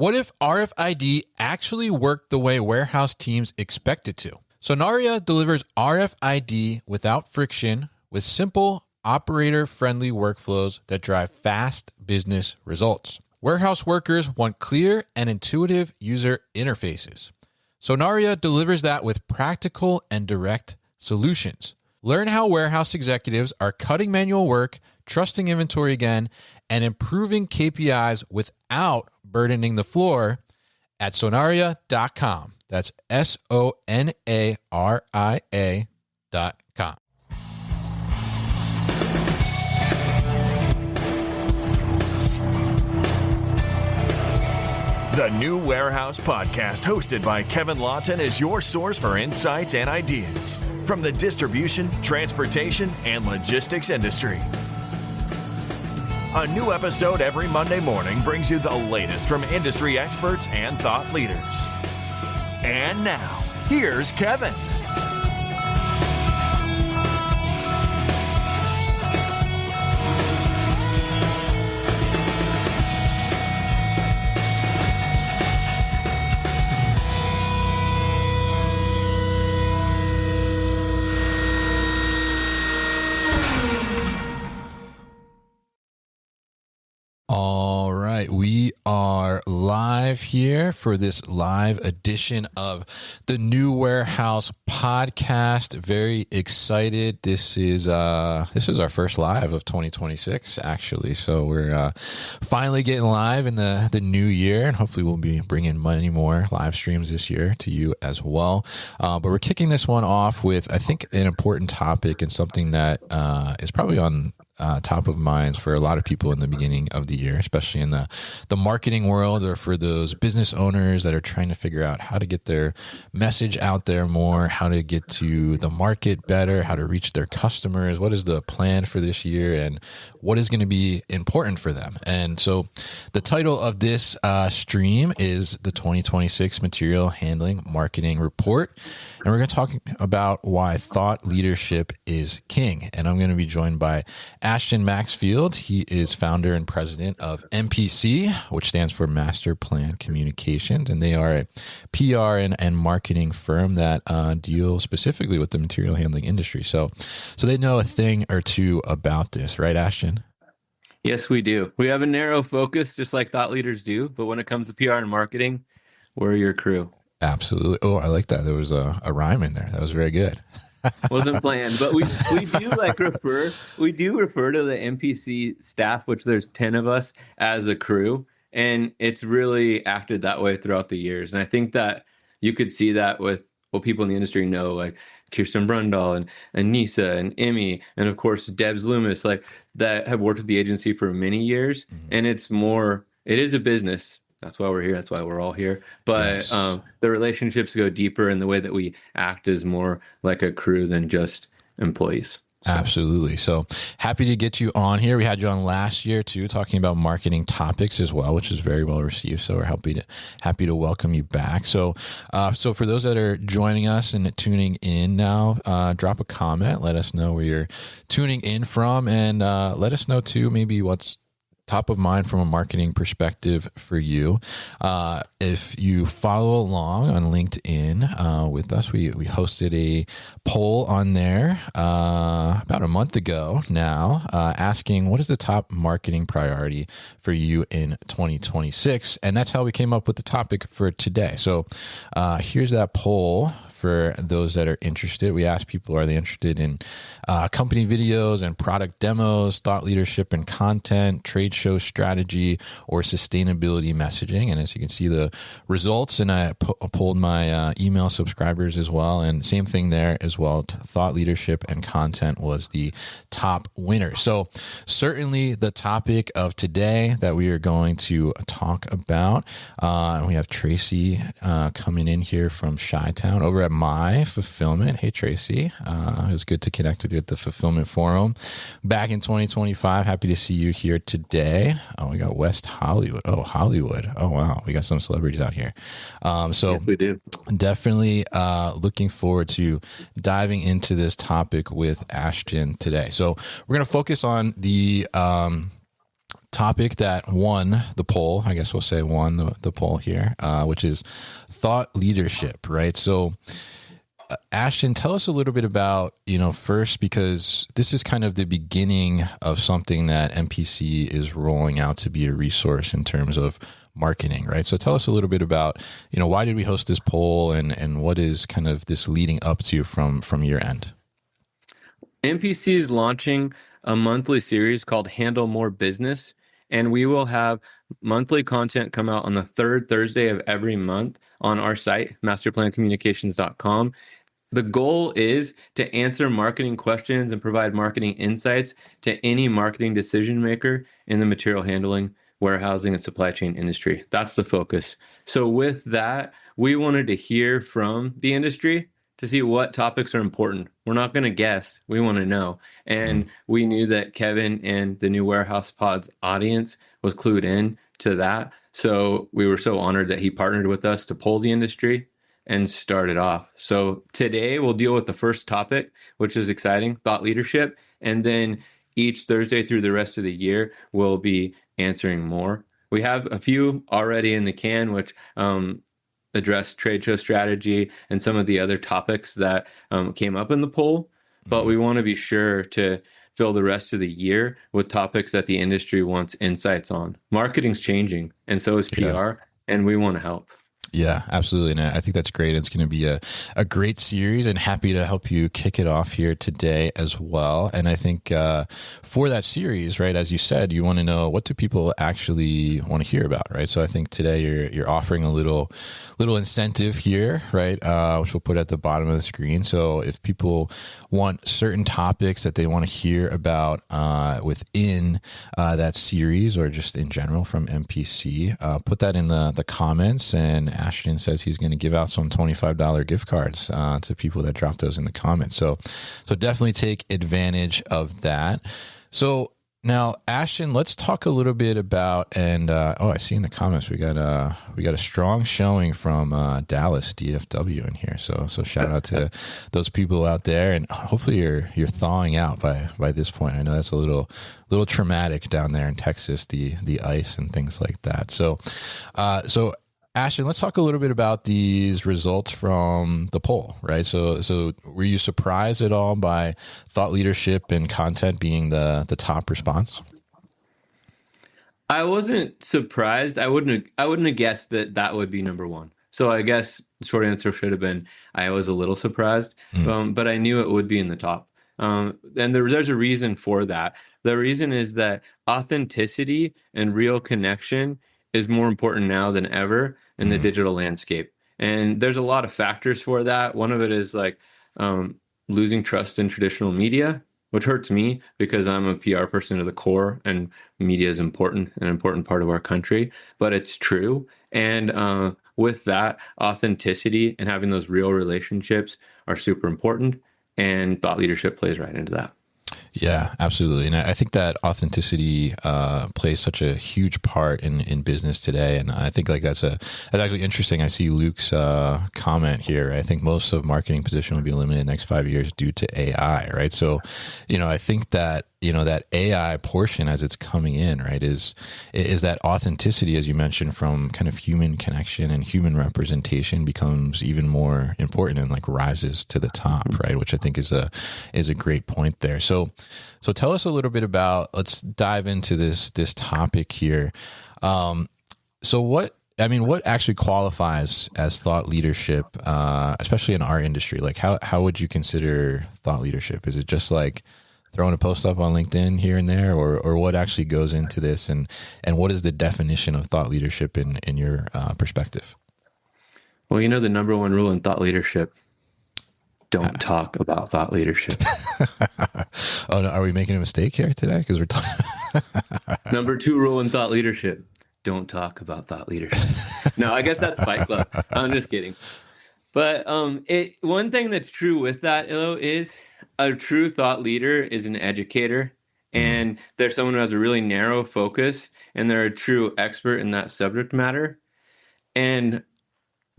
What if RFID actually worked the way warehouse teams expect it to? Sonaria delivers RFID without friction with simple, operator-friendly workflows that drive fast business results. Warehouse workers want clear and intuitive user interfaces. Sonaria delivers that with practical and direct solutions. Learn how warehouse executives are cutting manual work, trusting inventory again, and improving KPIs without burdening the floor at sonaria.com. That's SONARIA.com. The New Warehouse Podcast, hosted by Kevin Lawton, is your source for insights and ideas from the distribution, transportation, and logistics industry. A new episode every Monday morning brings you the latest from industry experts and thought leaders. And now, here's Kevin. All right, we are live here for this live edition of the New Warehouse Podcast. Very excited. This is our first live of 2026, actually. So we're finally getting live in the new year, and hopefully we'll be bringing many more live streams this year to you as well. But we're kicking this one off with, I think, an important topic and something that is probably on top of mind for a lot of people in the beginning of the year, especially in the marketing world, or for those business owners that are trying to figure out how to get their message out there more, how to get to the market better, how to reach their customers, what is the plan for this year, and what is going to be important for them. And so the title of this stream is the 2026 Material Handling Marketing Report. And we're going to talk about why thought leadership is king. And I'm going to be joined by Ashton Maxfield. He is founder and president of MPC, which stands for Master Plan Communications. And they are a PR and marketing firm that deal specifically with the material handling industry. So they know a thing or two about this, right, Ashton? Yes, we do. We have a narrow focus, just like thought leaders do. But when it comes to PR and marketing, we're your crew. Absolutely. Oh, I like that. There was a rhyme in there. That was very good. Wasn't planned, but we do refer to the MPC staff, which there's 10 of us, as a crew, and it's really acted that way throughout the years. And I think that you could see that with what people in the industry know, like Kirsten Brundall and Nisa and Emmy, and of course Debs Loomis, like that have worked with the agency for many years. Mm-hmm. And it is a business. That's why we're here. That's why we're all here. But yes. The relationships go deeper, and the way that we act is more like a crew than just employees. So. Absolutely. So happy to get you on here. We had you on last year too, talking about marketing topics as well, which is very well received. So we're happy to welcome you back. So for those that are joining us and tuning in now, drop a comment. Let us know where you're tuning in from, and let us know too maybe what's top of mind from a marketing perspective for you. If you follow along on LinkedIn with us, we hosted a poll on there about a month ago now, asking what is the top marketing priority for you in 2026? And that's how we came up with the topic for today. So here's that poll. For those that are interested, we asked people, are they interested in company videos and product demos, thought leadership and content, trade show strategy, or sustainability messaging? And as you can see the results, and I polled my email subscribers as well, and same thing there as well. Thought leadership and content was the top winner. So certainly the topic of today that we are going to talk about, we have Tracy coming in here from Chi-Town over at My Fulfillment. Hey, Tracy. It was good to connect with you at the Fulfillment Forum back in 2025. Happy to see you here today. Oh, we got West Hollywood. Oh, Hollywood. Oh, wow. We got some celebrities out here. Yes, we do. Definitely looking forward to diving into this topic with Ashton today. So we're going to focus on the topic that won the poll, I guess we'll say won the poll here, which is thought leadership, right? So Ashton, tell us a little bit about, first, because this is kind of the beginning of something that MPC is rolling out to be a resource in terms of marketing, right? So tell us a little bit about, why did we host this poll, and what is kind of this leading up to from your end? MPC is launching a monthly series called Handle More Business, and we will have monthly content come out on the third Thursday of every month on our site, masterplancommunications.com. The goal is to answer marketing questions and provide marketing insights to any marketing decision maker in the material handling, warehousing, and supply chain industry. That's the focus. So with that, we wanted to hear from the industry to see what topics are important. We're not going to guess. We want to know. And we knew that Kevin and the new Warehouse Pods audience was clued in to that. So we were so honored that he partnered with us to poll the industry and start it off. So today we'll deal with the first topic, which is exciting, thought leadership. And then each Thursday through the rest of the year, we'll be answering more. We have a few already in the can, which address trade show strategy and some of the other topics that came up in the poll. But we want to be sure to fill the rest of the year with topics that the industry wants insights on. Marketing's changing, and so is PR, and we want to help. Yeah, absolutely. And I think that's great. It's going to be a great series, and happy to help you kick it off here today as well. And I think for that series, right, as you said, you want to know, what do people actually want to hear about, right? So I think today you're offering a little incentive here, right, which we'll put at the bottom of the screen. So if people want certain topics that they want to hear about within that series, or just in general from MPC, put that in the comments, and Ashton says he's going to give out some $25 gift cards to people that drop those in the comments. So definitely take advantage of that. So now, Ashton, let's talk a little bit about, and I see in the comments we got a strong showing from Dallas DFW in here. So shout out to those people out there, and hopefully you're thawing out by this point. I know that's a little traumatic down there in Texas, the ice and things like that. So Ashton, let's talk a little bit about these results from the poll, right? So were you surprised at all by thought leadership and content being the top response? I wasn't surprised. I wouldn't have guessed that would be number one. So I guess the short answer should have been I was a little surprised, but I knew it would be in the top. And there's a reason for that. The reason is that authenticity and real connection is more important now than ever in the digital landscape. And there's a lot of factors for that. One of it is like losing trust in traditional media, which hurts me because I'm a PR person to the core, and media is important, an important part of our country, but it's true. And with that, authenticity and having those real relationships are super important, and thought leadership plays right into that. Yeah, absolutely. And I think that authenticity plays such a huge part in business today. And I think like that's actually interesting. I see Luke's comment here. I think most of marketing position will be eliminated in the next 5 years due to AI, right? So, I think that, that AI portion as it's coming in, right, is that authenticity, as you mentioned, from kind of human connection and human representation becomes even more important and like rises to the top, right? Which I think is a great point there. So tell us a little bit about, let's dive into this topic here. So what actually qualifies as thought leadership, especially in our industry? Like how would you consider thought leadership? Is it just like throwing a post up on LinkedIn here and there, or what actually goes into this, and what is the definition of thought leadership in your perspective? Well, the number one rule in thought leadership: don't talk about thought leadership. Oh, no, are we making a mistake here today? Because we're talking. Number 2 rule in thought leadership: don't talk about thought leadership. No, I guess that's Fight Club. I'm just kidding. But one thing that's true with that, is a true thought leader is an educator, and they're someone who has a really narrow focus, and they're a true expert in that subject matter. And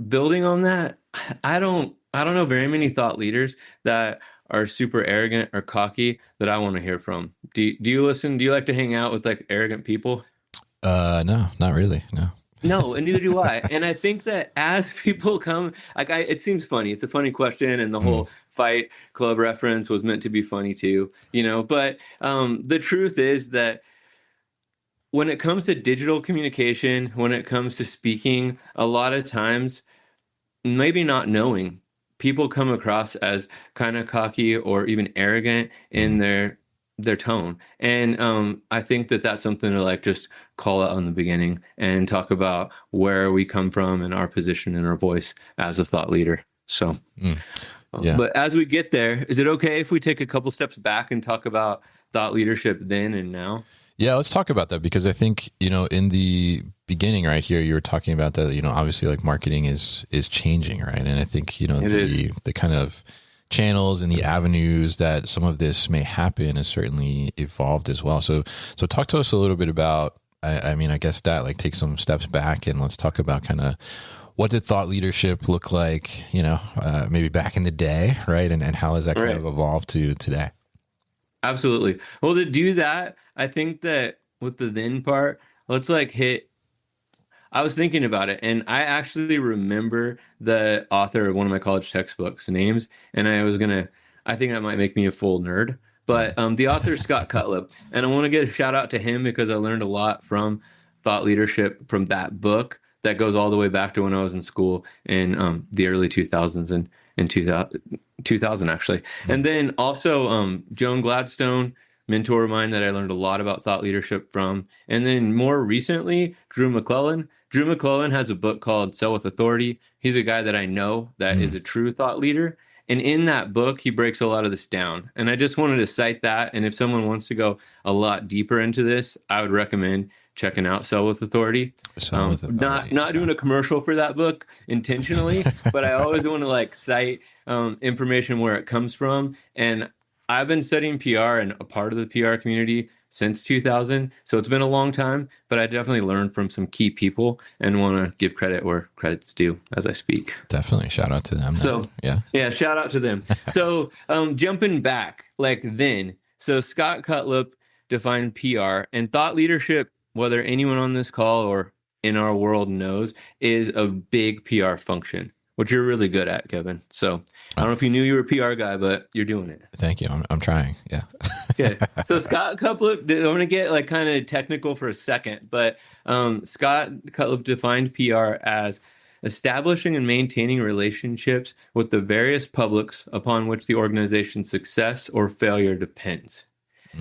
building on that, I don't know very many thought leaders that are super arrogant or cocky that I want to hear from. Do you listen? Do you like to hang out with like arrogant people? No, not really. No. No, and neither do I. And I think that as people come, like it seems funny. It's a funny question, and the whole Fight Club reference was meant to be funny too, you know. But the truth is that when it comes to digital communication, when it comes to speaking, a lot of times, maybe not knowing, people come across as kind of cocky or even arrogant in their tone. And I think that that's something to like just call out in the beginning and talk about where we come from and our position and our voice as a thought leader. So, Yeah. but as we get there, is it okay if we take a couple steps back and talk about thought leadership then and now? Yeah, let's talk about that, because I think, in the beginning right here, you were talking about that, obviously like marketing is changing, right? And I think, the kind of channels and the avenues that some of this may happen has certainly evolved as well. So talk to us a little bit about, I guess that like take some steps back and let's talk about kind of what did thought leadership look like, maybe back in the day, right? And how has that kind of evolved to today? Absolutely. Well, to do that, I think that with the then part, let's like I was thinking about it, and I actually remember the author of one of my college textbooks names, and I think that might make me a full nerd, but the author is Scott Cutlip, and I want to give a shout out to him because I learned a lot from thought leadership from that book that goes all the way back to when I was in school in the early 2000s and in 2000 actually. And then also Joan Gladstone, mentor of mine that I learned a lot about thought leadership from. And then more recently, Drew McClellan. Drew McClellan has a book called Sell with Authority. He's a guy that I know that is a true thought leader. And in that book, he breaks a lot of this down. And I just wanted to cite that. And if someone wants to go a lot deeper into this, I would recommend checking out Sell with Authority. Not doing a commercial for that book intentionally, but I always want to like cite information where it comes from. And I've been studying PR and a part of the PR community since 2000. So it's been a long time, but I definitely learned from some key people and want to give credit where credit's due as I speak. Definitely. Shout out to them. So yeah, shout out to them. So jumping back like then, so Scott Cutlip defined PR, and thought leadership, whether anyone on this call or in our world knows, is a big PR function, which you're really good at, Kevin. So I don't know if you knew you were a PR guy, but you're doing it. Thank you. I'm trying. Yeah. Okay. So Scott Cutlip, I'm going to get like kind of technical for a second, but Scott Cutlip defined PR as establishing and maintaining relationships with the various publics upon which the organization's success or failure depends.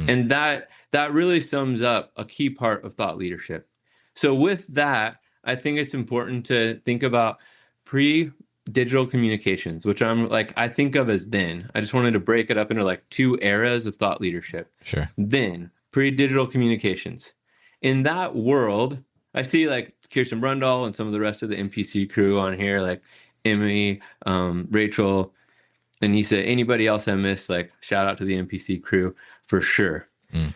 And that really sums up a key part of thought leadership. So with that, I think it's important to think about pre-digital communications, which I think of as then. I just wanted to break it up into like two eras of thought leadership. Sure. Then, pre-digital communications. In that world, I see like Kirsten Brundle and some of the rest of the MPC crew on here, like Emily, Rachel, Anissa, anybody else I missed, like shout out to the MPC crew for sure.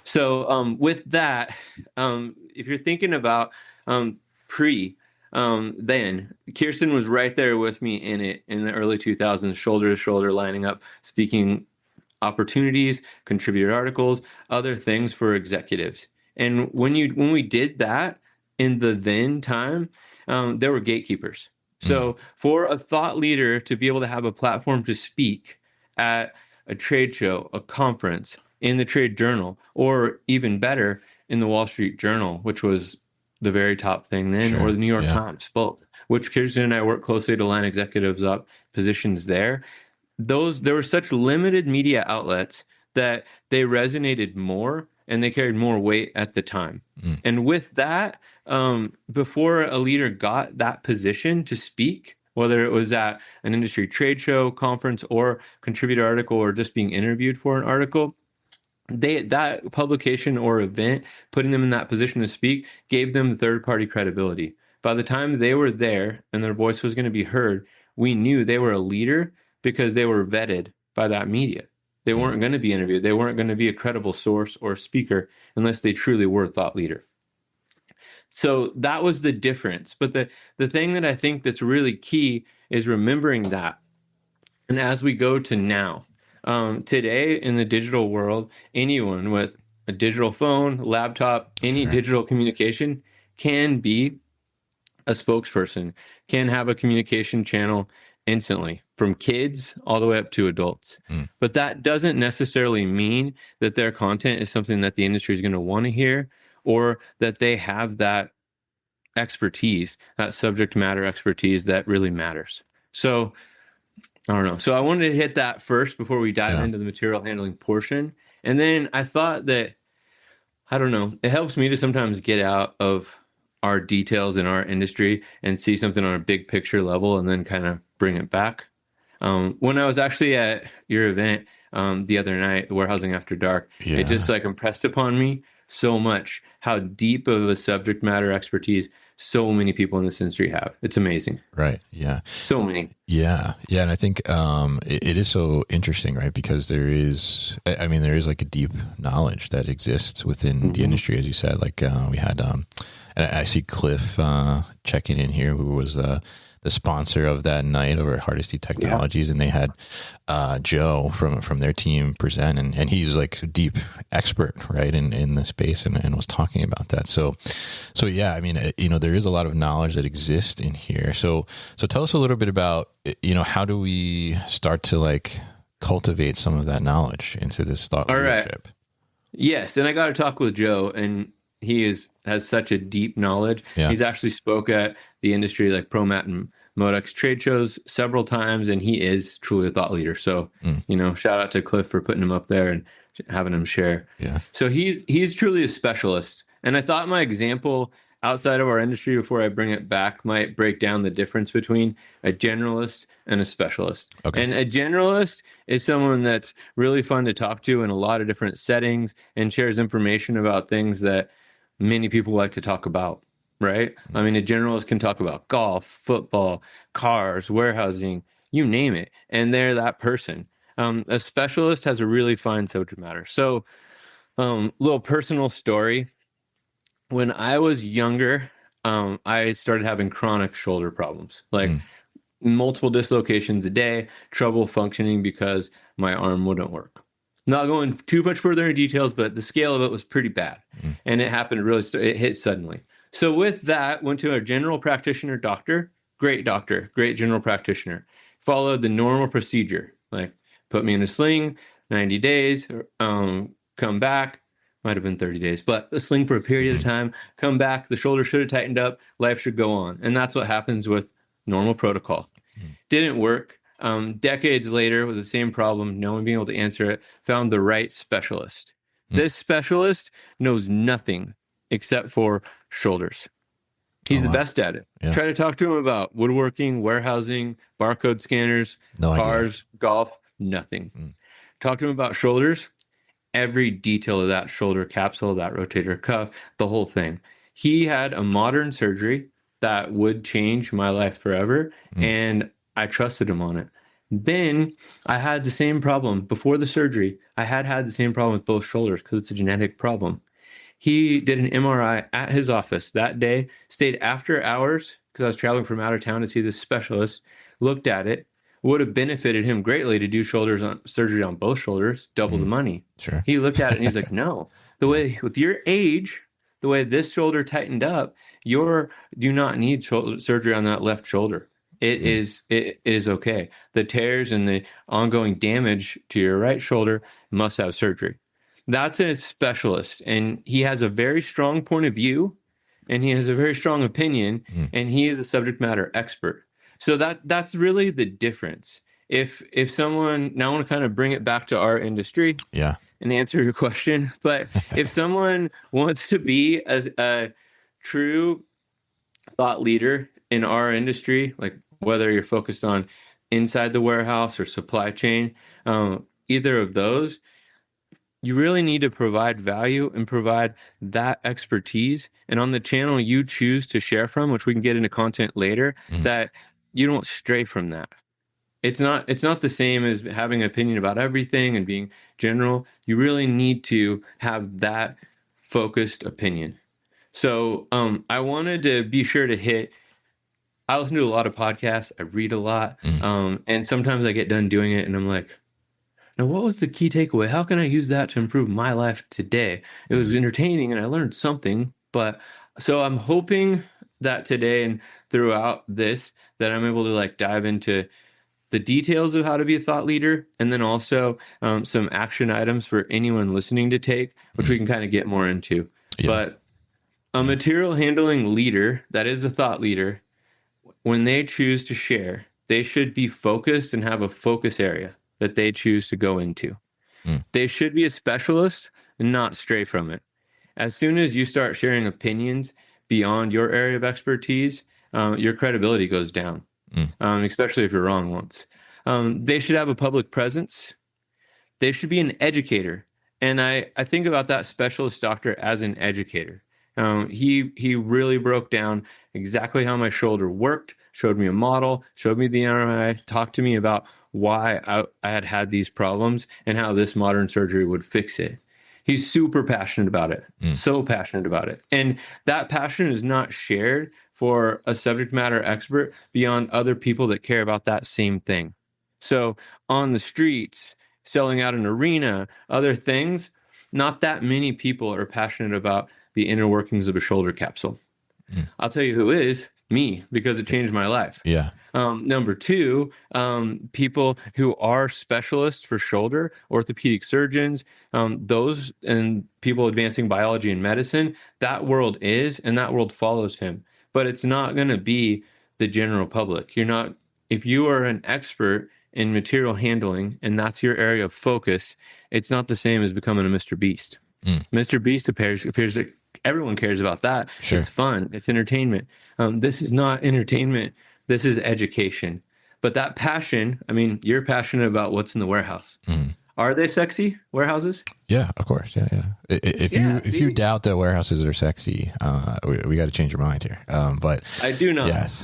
So with that, if you're thinking about then Kirsten was right there with me in it in the early 2000s, shoulder to shoulder, lining up, speaking opportunities, contributed articles, other things for executives. And when we did that in the then time, there were gatekeepers. So for a thought leader to be able to have a platform to speak at a trade show, a conference, in the trade journal, or even better, in the Wall Street Journal, which was the very top thing then, or the New York Times, both, which Kirsten and I work closely to line executives up, positions there. There were such limited media outlets that they resonated more and they carried more weight at the time. And with that, before a leader got that position to speak, whether it was at an industry trade show, conference, or contributor article, or just being interviewed for an article, that publication or event, putting them in that position to speak, gave them third-party credibility. By the time they were there and their voice was going to be heard, we knew they were a leader because they were vetted by that media. They weren't going to be interviewed. They weren't going to be a credible source or speaker unless they truly were a thought leader. So that was the difference. But the thing that I think that's really key is remembering that. And as we go to now, Today in the digital world, anyone with a digital phone, laptop, any digital communication can be a spokesperson, can have a communication channel instantly, from kids all the way up to adults. But that doesn't necessarily mean that their content is something that the industry is going to want to hear, or that they have that expertise, that subject matter expertise that really matters. So I don't know. So I wanted to hit that first before we dive into the material handling portion. And then I thought that, I don't know, it helps me to sometimes get out of our details in our industry and see something on a big picture level and then kind of bring it back. When I was actually at your event the other night, Warehousing After Dark, it just like impressed upon me so much how deep of a subject matter expertise so many people in this industry have. It's amazing. Right. Yeah. So many. Yeah. Yeah. And I think it is so interesting, right? Because there is like a deep knowledge that exists within the industry, as you said. Like we had, and I see Cliff checking in here, who was the sponsor of that night over at Hardesty Technologies, and they had Joe from their team present, and he's like a deep expert, right, in the space, and was talking about that. So yeah, I mean, there is a lot of knowledge that exists in here. So tell us a little bit about, how do we start to like cultivate some of that knowledge into this thought leadership? Yes, and I got to talk with Joe, and he has such a deep knowledge. Yeah. He's actually spoke at the industry like ProMat and Modex trade shows several times, and he is truly a thought leader. So, shout out to Cliff for putting him up there and having him share. Yeah. So he's truly a specialist. And I thought my example outside of our industry before I bring it back might break down the difference between a generalist and a specialist. Okay. And a generalist is someone that's really fun to talk to in a lot of different settings and shares information about things that many people like to talk about, right? I mean, a generalist can talk about golf, football, cars, warehousing, you name it, and they're that person. A specialist has a really fine subject matter. So, little personal story. When I was younger, I started having chronic shoulder problems, like multiple dislocations a day, trouble functioning because my arm wouldn't work. Not going too much further into details, but the scale of it was pretty bad. And it happened it hit suddenly. So with that, went to a general practitioner doctor, great general practitioner. Followed the normal procedure, like put me in a sling, 90 days, come back, might have been 30 days, but a sling for a period of time, come back, the shoulder should have tightened up, life should go on. And that's what happens with normal protocol. Didn't work. Decades later, with the same problem, no one being able to answer it, found the right specialist. This specialist knows nothing except for shoulders. He's the best at it. Yeah. Try to talk to him about woodworking, warehousing, barcode scanners, cars, golf, nothing. Talk to him about shoulders, every detail of that shoulder capsule, that rotator cuff, the whole thing. He had a modern surgery that would change my life forever, and I trusted him on it. Then I had the same problem before the surgery. I had the same problem with both shoulders because it's a genetic problem. He did an MRI at his office that day, stayed after hours because I was traveling from out of town to see this specialist, looked at it, would have benefited him greatly to do surgery on both shoulders, double the money. Sure. He looked at it and he's like, no, the way with your age, the way this shoulder tightened up, you do not need surgery on that left shoulder. It is okay. The tears and the ongoing damage to your right shoulder must have surgery. That's a specialist, and he has a very strong point of view, and he has a very strong opinion, and he is a subject matter expert. So that's really the difference. If someone, now I want to kind of bring it back to our industry, and answer your question, but if someone wants to be a true thought leader in our industry, like whether you're focused on inside the warehouse or supply chain, either of those, you really need to provide value and provide that expertise. And on the channel you choose to share from, which we can get into content later, that you don't stray from that. It's not the same as having an opinion about everything and being general. You really need to have that focused opinion. So I wanted to be sure to hit, I listen to a lot of podcasts. I read a lot. And sometimes I get done doing it and I'm like, Now, what was the key takeaway? How can I use that to improve my life today? It was entertaining and I learned something. But so I'm hoping that today and throughout this, that I'm able to like dive into the details of how to be a thought leader, and then also some action items for anyone listening to take, which we can kind of get more into. Yeah. But a material handling leader that is a thought leader, when they choose to share, they should be focused and have a focus area that they choose to go into. They should be a specialist and not stray from it. As soon as you start sharing opinions beyond your area of expertise, your credibility goes down, especially if you're wrong once. They should have a public presence. They should be an educator. And I think about that specialist doctor as an educator. He really broke down exactly how my shoulder worked, showed me a model, showed me the MRI, talked to me about why I had these problems and how this modern surgery would fix it. He's super passionate about it, so passionate about it. And that passion is not shared for a subject matter expert beyond other people that care about that same thing. So on the streets, selling out an arena, other things, not that many people are passionate about the inner workings of a shoulder capsule. I'll tell you who is, me, because it changed my life. Yeah. Number two, people who are specialists for shoulder, orthopedic surgeons, those and people advancing biology and medicine, that world is, and that world follows him. But it's not going to be the general public. If you are an expert in material handling and that's your area of focus, it's not the same as becoming a Mr. Beast. Mr. Beast appears that everyone cares about that. Sure. It's fun. It's entertainment. This is not entertainment. This is education. But that passion, I mean, you're passionate about what's in the warehouse. Are they sexy warehouses? Yeah, of course. Yeah. If you doubt that warehouses are sexy, we got to change your mind here. But I do not. Yes.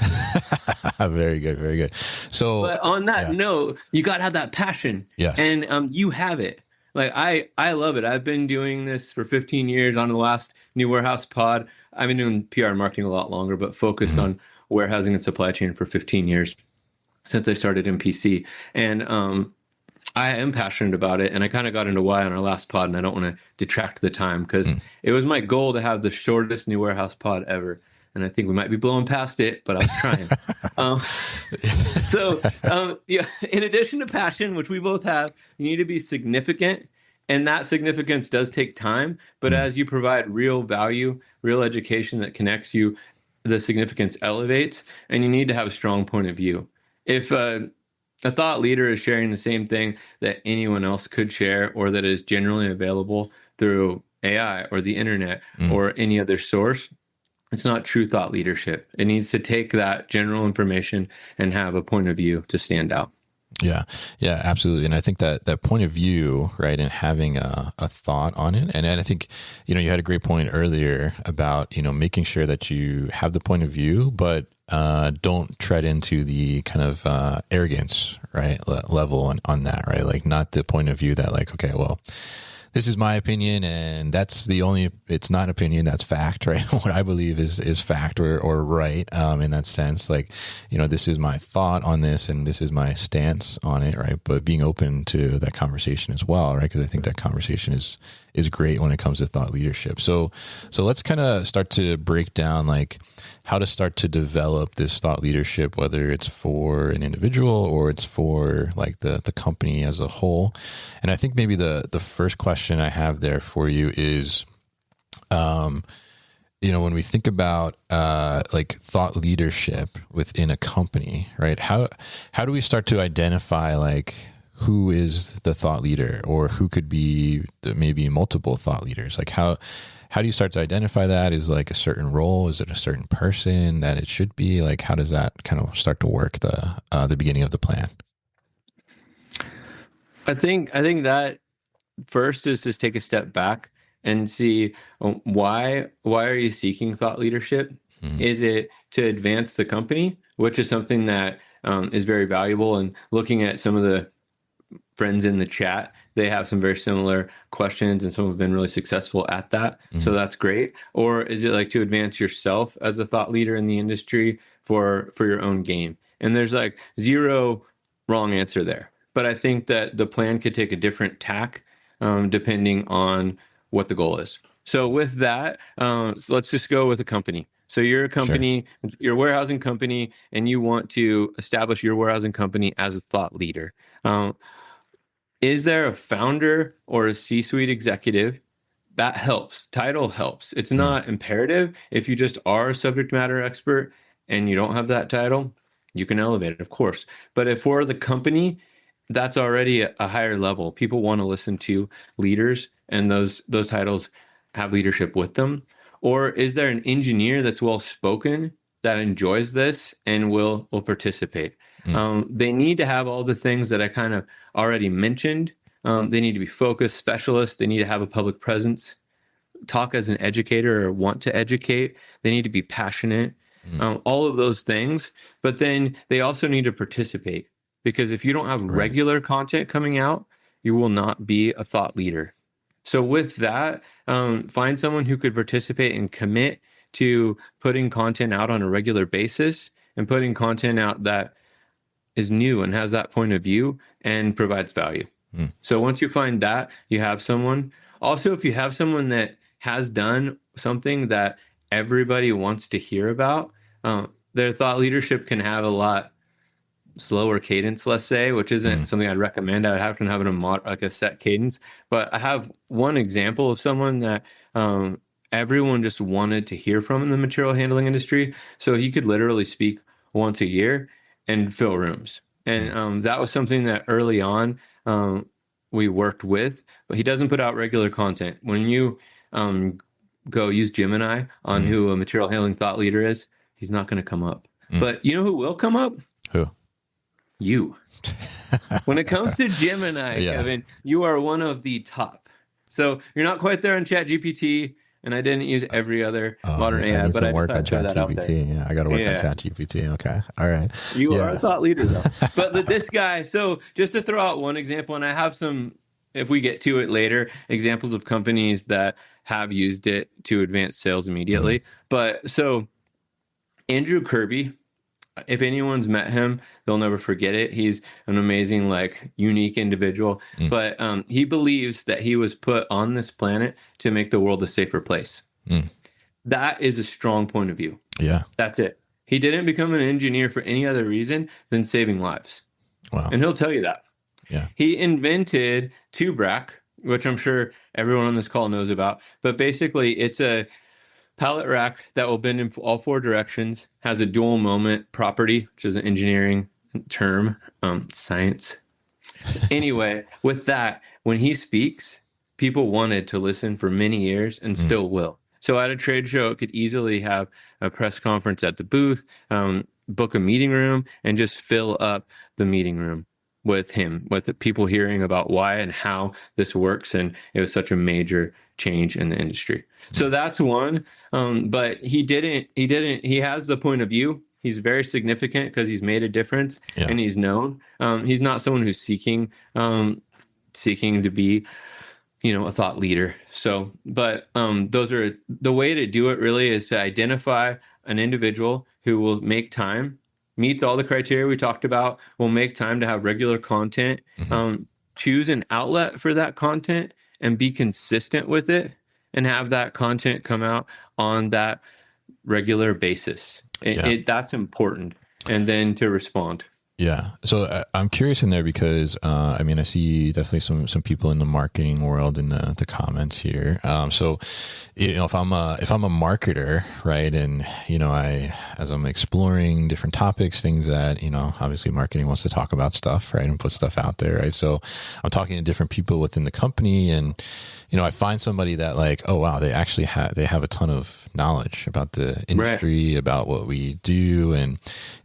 Very good. Very good. So, but on that note, you got to have that passion. Yes. And you have it. Like I love it. I've been doing this for 15 years on the last New Warehouse pod. I've been doing PR and marketing a lot longer, but focused on warehousing and supply chain for 15 years since I started MPC. And I am passionate about it. And I kind of got into why on our last pod, and I don't want to detract the time because it was my goal to have the shortest New Warehouse pod ever. And I think we might be blowing past it, but I was trying. In addition to passion, which we both have, you need to be significant. And that significance does take time. But as you provide real value, real education that connects you, the significance elevates. And you need to have a strong point of view. If a thought leader is sharing the same thing that anyone else could share or that is generally available through AI or the internet or any other source, it's not true thought leadership. It needs to take that general information and have a point of view to stand out. Yeah, absolutely. And I think that point of view, right, and having a thought on it. And I think, you had a great point earlier about, making sure that you have the point of view, but don't tread into the kind of arrogance, right, level on that, right? Like not the point of view that like, okay, well, this is my opinion, and it's not opinion, that's fact, right? What I believe is fact or right in that sense. Like, this is my thought on this, and this is my stance on it, right? But being open to that conversation as well, right? Because I think that conversation is great when it comes to thought leadership. So let's kind of start to break down like how to start to develop this thought leadership, whether it's for an individual or it's for like the company as a whole. And I think maybe the first question I have there for you is, when we think about like thought leadership within a company, right? How do we start to identify like who is the thought leader or who could be maybe multiple thought leaders? Like how do you start to identify that? Is like a certain role? Is it a certain person that it should be? Like, how does that kind of start to work the beginning of the plan? I think that first is just take a step back and see why are you seeking thought leadership? Is it to advance the company, which is something that is very valuable? And looking at some of the friends in the chat, they have some very similar questions and some have been really successful at that. So that's great. Or is it like to advance yourself as a thought leader in the industry for your own gain? And there's like zero wrong answer there. but I think that the plan could take a different tack depending on what the goal is. So with that, so let's just go with a company. So you're a company, you're a warehousing company, and you want to establish your warehousing company as a thought leader. Is there a founder or a C-suite executive? That helps. Title helps. It's not imperative. If you just are a subject matter expert and you don't have that title, you can elevate it, of course. But if for the company, that's already a higher level. People want to listen to leaders, and those titles have leadership with them. Or is there an engineer that's well spoken that enjoys this and will participate? They need to have all the things that I kind of already mentioned. They need to be focused specialists. They need to have a public presence, talk as an educator or want to educate. They need to be passionate, all of those things. But then they also need to participate, because if you don't have regular content coming out, you will not be a thought leader. So with that, find someone who could participate and commit to putting content out on a regular basis and putting content out that is new and has that point of view and provides value. So once you find that, you have someone. Also, if you have someone that has done something that everybody wants to hear about, their thought leadership can have a lot slower cadence, let's say, which isn't something I'd recommend. I would have to have like a set cadence. But I have one example of someone that everyone just wanted to hear from in the material handling industry. So he could literally speak once a year and fill rooms. And that was something that early on we worked with, but he doesn't put out regular content. When you go use Gemini on who a material handling thought leader is, he's not going to come up. But you know who will come up? Who? You. When it comes to Gemini, Kevin, you are one of the top. So you're not quite there on ChatGPT, and I didn't use every other modern AI, but I decided to try that out there. Yeah, I got to work on ChatGPT. Okay, all right. You are a thought leader, though. But this guy, so just to throw out one example, and I have some, if we get to it later, examples of companies that have used it to advance sales immediately. But so Andrew Kirby, if anyone's met him, they'll never forget it. He's an amazing, like, unique individual. But he believes that he was put on this planet to make the world a safer place. That is a strong point of view. Yeah. That's it. He didn't become an engineer for any other reason than saving lives. Wow. And he'll tell you that. Yeah. He invented Tubrac, which I'm sure everyone on this call knows about. But basically, it's a pallet rack that will bend in all four directions, has a dual moment property, which is an engineering term, science. Anyway, with that, when he speaks, people wanted to listen for many years and still will. So at a trade show, it could easily have a press conference at the booth, book a meeting room, and just fill up the meeting room with him, with the people hearing about why and how this works. And it was such a major change in the industry. So that's one. But he has the point of view. He's very significant because he's made a difference and he's known. He's not someone who's seeking to be, a thought leader. So, but those are the way to do it really is to identify an individual who will make time, meets all the criteria we talked about, will make time to have regular content, choose an outlet for that content and be consistent with it and have that content come out on that regular basis. That's important. And then to respond. Yeah. So I'm curious in there because, I see definitely some people in the marketing world in the comments here. So, if I'm a marketer, right. And, as I'm exploring different topics, things that, obviously marketing wants to talk about stuff, right. And put stuff out there. Right. So I'm talking to different people within the company and, I find somebody that like, oh, wow, they actually have a ton of knowledge about the industry, about what we do. And,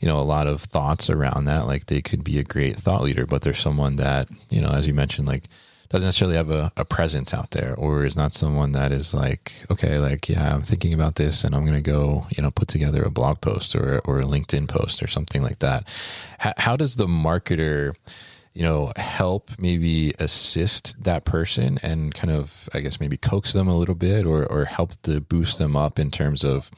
a lot of thoughts around that. Like they could be a great thought leader, but there's someone that, as you mentioned, like doesn't necessarily have a presence out there or is not someone that is like, okay, like, yeah, I'm thinking about this and I'm going to go, put together a blog post or a LinkedIn post or something like that. How does the marketer, help maybe assist that person and kind of, I guess, maybe coax them a little bit or help to boost them up in terms of,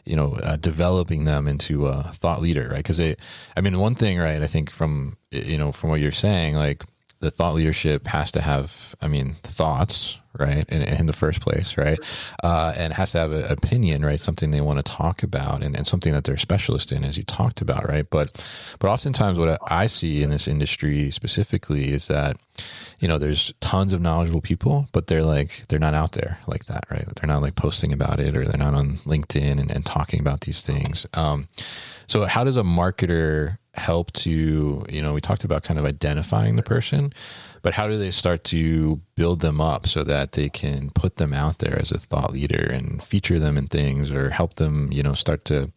developing them into a thought leader, right? Because one thing, right, I think from what you're saying, like the thought leadership has to have, thoughts, right, in the first place, right, and has to have an opinion, right, something they want to talk about, and something that they're a specialist in, as you talked about, right. But oftentimes what I see in this industry specifically is that, there's tons of knowledgeable people, but they're not out there like that, right? They're not like posting about it, or they're not on LinkedIn and talking about these things. So how does a marketer help to, we talked about kind of identifying the person, but how do they start to build them up so that they can put them out there as a thought leader and feature them in things, or help them, start to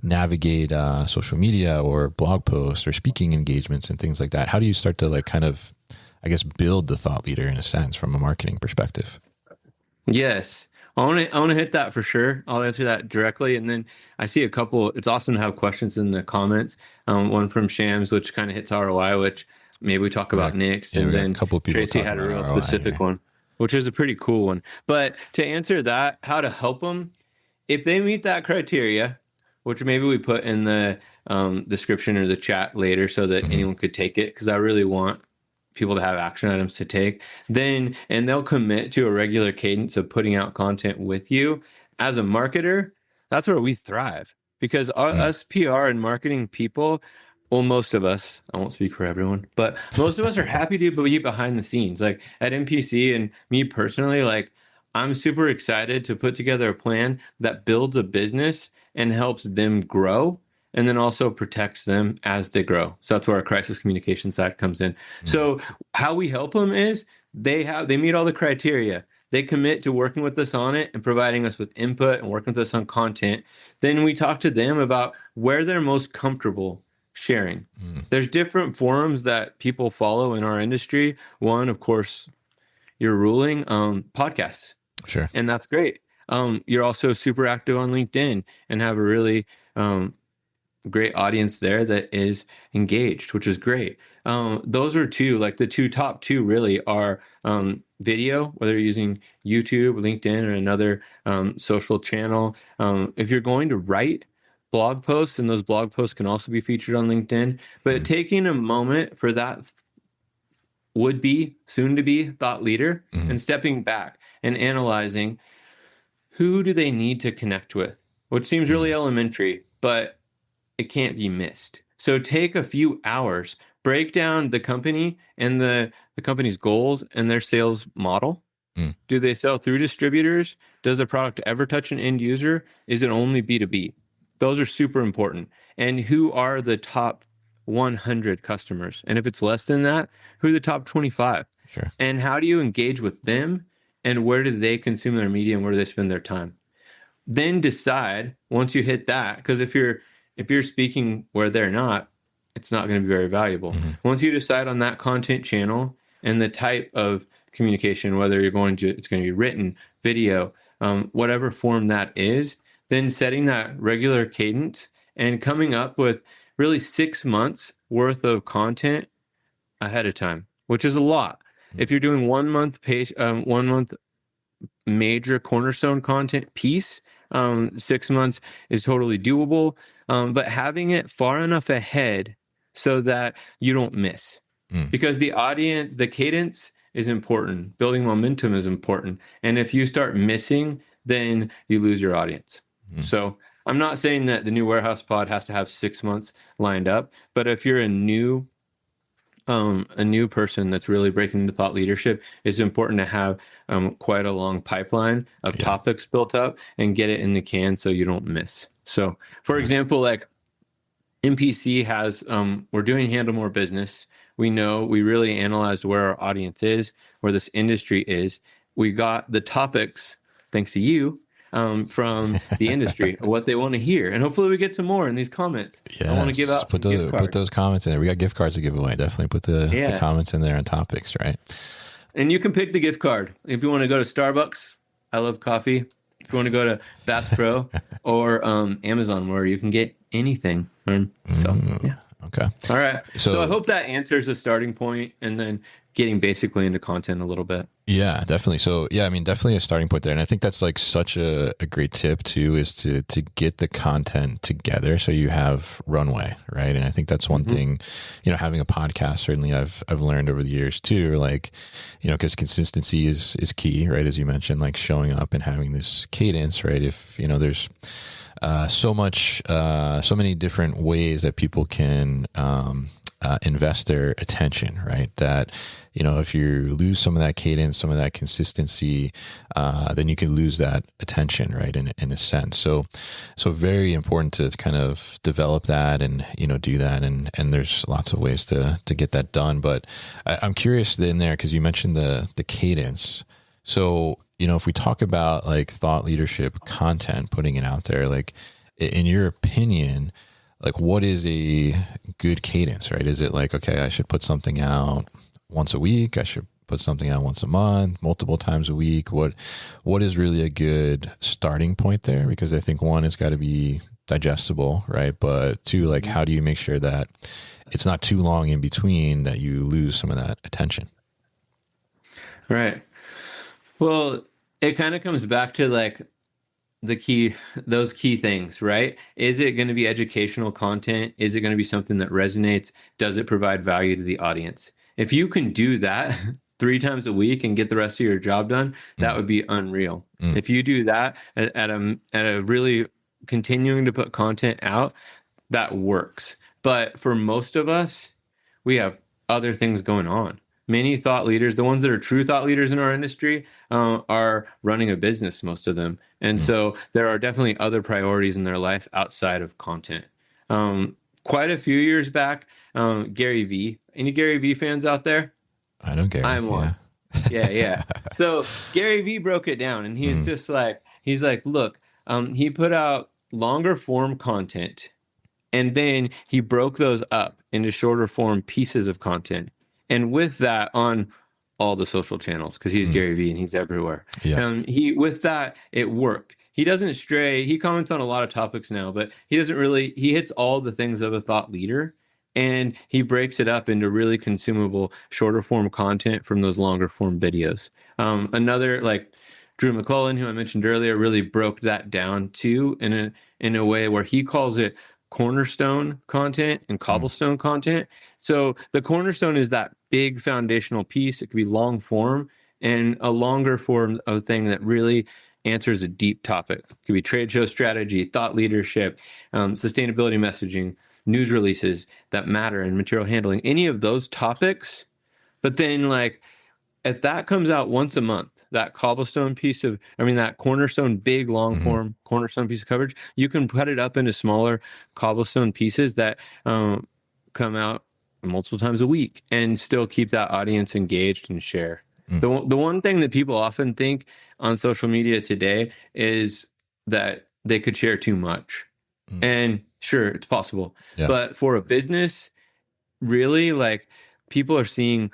navigate social media or blog posts or speaking engagements and things like that? How do you start to build the thought leader in a sense from a marketing perspective? Yes. I want to hit that for sure. I'll answer that directly. And then I see a couple, it's awesome to have questions in the comments. One from Shams, which kind of hits ROI, which maybe we talk about next. And then a couple people Tracy had a real ROI, specific one, which is a pretty cool one. But to answer that, how to help them, if they meet that criteria, which maybe we put in the description or the chat later so that anyone could take it, because I really want people to have action items to take, and they'll commit to a regular cadence of putting out content with you. As a marketer, that's where we thrive, because us PR and marketing people, well, most of us, I won't speak for everyone, but most of us are happy to be behind the scenes. Like at MPC, and me personally, like I'm super excited to put together a plan that builds a business and helps them grow, and then also protects them as they grow. So that's where our crisis communication side comes in. So how we help them is they meet all the criteria. They commit to working with us on it and providing us with input and working with us on content. Then we talk to them about where they're most comfortable sharing. There's different forums that people follow in our industry. One, of course, you're ruling podcasts. Sure. And that's great. You're also super active on LinkedIn and have a really great audience there that is engaged, which is great. Those are two, like the top two really are video, whether you're using YouTube, LinkedIn, or another social channel. If you're going to write blog posts, and those blog posts can also be featured on LinkedIn, but taking a moment for that would-be, soon-to-be thought leader and stepping back and analyzing who do they need to connect with, which seems really elementary, but it can't be missed. So take a few hours, break down the company and the company's goals and their sales model. Do they sell through distributors? Does the product ever touch an end user? Is it only B2B? Those are super important. And who are the top 100 customers? And if it's less than that, who are the top 25? Sure. And how do you engage with them? And where do they consume their media and where do they spend their time? Then decide, once you hit that, because if you're speaking where they're not, it's not going to be very valuable. Once you decide on that content channel and the type of communication, whether it's going to be written, video, whatever form that is, then setting that regular cadence and coming up with really 6 months worth of content ahead of time, which is a lot. If you're doing 1 month major cornerstone content piece, 6 months is totally doable. But having it far enough ahead so that you don't miss, because the audience, the cadence is important. Building momentum is important. And if you start missing, then you lose your audience. So I'm not saying that the new warehouse pod has to have 6 months lined up, but if you're a new person that's really breaking into thought leadership, it's important to have quite a long pipeline of topics built up and get it in the can so you don't miss. So, for example, like MPC has, we're doing Handle More Business. We really analyzed where our audience is, where this industry is. We got the topics, thanks to you, from the industry, what they want to hear. And hopefully we get some more in these comments. Yes. I want to give out some gift cards. Put those comments in there. We got gift cards to give away. Definitely put the comments in there on topics, right? And you can pick the gift card. If you want to go to Starbucks, I love coffee. If you want to go to Bass Pro or Amazon, where you can get anything. So, yeah. Okay. All right. So I hope that answers the starting point. And then getting basically into content a little bit. Yeah, definitely. So yeah, I mean, definitely a starting point there. And I think that's like such a great tip too, is to get the content together so you have runway, right? And I think that's one thing, having a podcast, certainly I've learned over the years too, like, because consistency is key, right? As you mentioned, like showing up and having this cadence, right? If, there's so many different ways that people can invest their attention, right? That, if you lose some of that cadence, some of that consistency, then you can lose that attention, right? In a sense. So very important to kind of develop that and, do that. And there's lots of ways to get that done. But I'm curious in there, because you mentioned the cadence. So, if we talk about like thought leadership content, putting it out there, like in your opinion, like what is a good cadence, right? Is it like, okay, I should put something out once a week? I should put something out once a month, multiple times a week? What is really a good starting point there? Because I think one, it's got to be digestible, right? But two, like how do you make sure that it's not too long in between that you lose some of that attention? Right. Well, it kind of comes back to like those key things, right? Is it going to be educational content? Is it going to be something that resonates? Does it provide value to the audience? If you can do that 3 times a week and get the rest of your job done, that would be unreal. If you do that at a really continuing to put content out, that works. But for most of us, we have other things going on. Many thought leaders, the ones that are true thought leaders in our industry, are running a business, most of them. And so there are definitely other priorities in their life outside of content. Quite a few years back, Gary Vee. Any Gary Vee fans out there? I know Gary. I'm one. Yeah. So Gary Vee broke it down, and he's just like, look, he put out longer form content, and then he broke those up into shorter form pieces of content. And with that, on all the social channels, because he's Gary Vee and he's everywhere. Yeah. With that, it worked. He doesn't stray. He comments on a lot of topics now, but he hits all the things of a thought leader, and he breaks it up into really consumable, shorter form content from those longer form videos. Another, like Drew McClellan, who I mentioned earlier, really broke that down too in a way where he calls it cornerstone content and cobblestone content. So the cornerstone is that big foundational piece. It could be long form, and a longer form of thing that really answers a deep topic. It could be trade show strategy, thought leadership, sustainability messaging, news releases that matter, and material handling, any of those topics. But then like if that comes out once a month, that that cornerstone, big long form cornerstone piece of coverage, you can cut it up into smaller cobblestone pieces that come out multiple times a week and still keep that audience engaged and share. The one thing that people often think on social media today is that they could share too much. And sure, it's possible. Yeah. But for a business, really, like people are seeing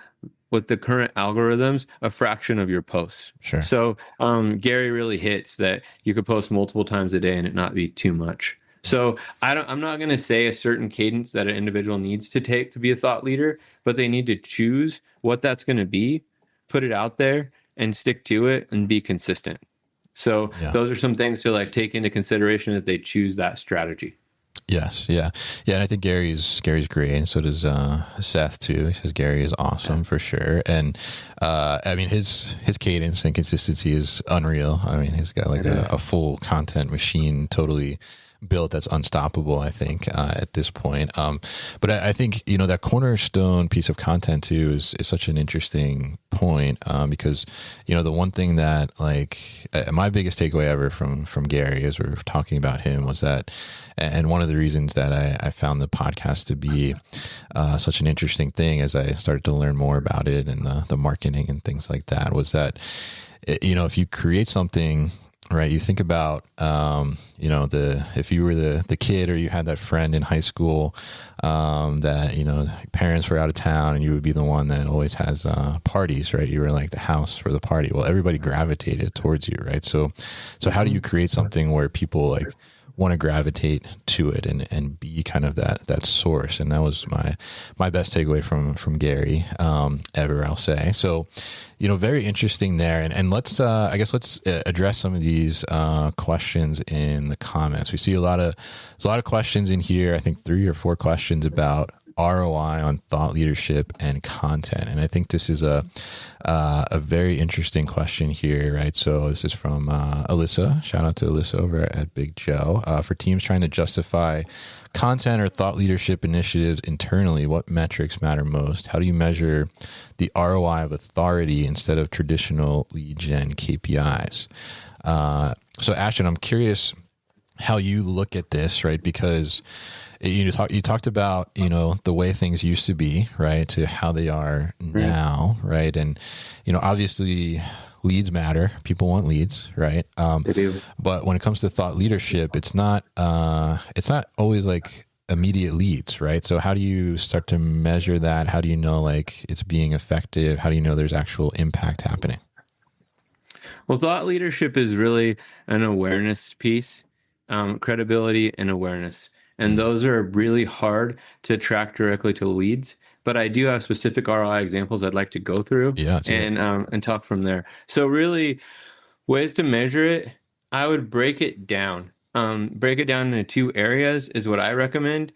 with the current algorithms, a fraction of your posts. Sure. So Gary really hits that you could post multiple times a day and it not be too much. So I'm not going to say a certain cadence that an individual needs to take to be a thought leader, but they need to choose what that's going to be, put it out there, and stick to it and be consistent. So those are some things to like take into consideration as they choose that strategy. Yes. Yeah. And I think Gary's great. And so does Seth too. He says Gary is awesome for sure. And I mean, his cadence and consistency is unreal. I mean, he's got like a full content machine totally built that's unstoppable, I think, at this point. But I think, that cornerstone piece of content too is such an interesting point, because, the one thing that like my biggest takeaway ever from Gary as we're talking about him was that, and one of the reasons that I found the podcast to be such an interesting thing as I started to learn more about it and the marketing and things like that was that, if you create something, right, you think about, if you were the kid or you had that friend in high school that, parents were out of town and you would be the one that always has parties, right? You were like the house for the party. Well, everybody gravitated towards you, right? So how do you create something where people like want to gravitate to it and be kind of that source. And that was my best takeaway from Gary ever, I'll say. So, very interesting there. And let's address some of these questions in the comments. We see there's a lot of questions in here. I think 3 or 4 questions about ROI on thought leadership and content. And I think this is a very interesting question here, right? So this is from Alyssa. Shout out to Alyssa over at Big Joe. For teams trying to justify content or thought leadership initiatives internally, what metrics matter most? How do you measure the ROI of authority instead of traditional lead gen KPIs? So Ashton, I'm curious how you look at this, right? Because you talked about, the way things used to be, right, to how they are now, right? And, obviously leads matter. People want leads, right? They do. But when it comes to thought leadership, it's not always like immediate leads, right? So how do you start to measure that? How do you know like it's being effective? How do you know there's actual impact happening? Well, thought leadership is really an awareness piece, credibility and awareness. And those are really hard to track directly to leads. But I do have specific ROI examples I'd like to go through and talk from there. So really, ways to measure it, I would break it down. Break it down into 2 areas is what I recommend,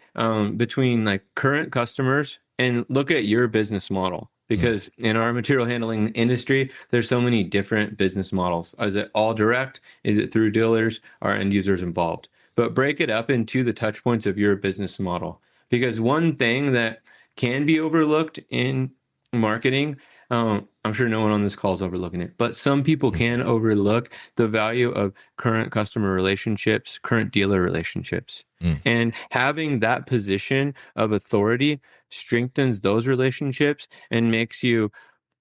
between like current customers and look at your business model. Because in our material handling industry, there's so many different business models. Is it all direct? Is it through dealers? Are end users involved? But break it up into the touch points of your business model. Because one thing that can be overlooked in marketing, I'm sure no one on this call is overlooking it, but some people can overlook the value of current customer relationships, current dealer relationships. And having that position of authority strengthens those relationships and makes you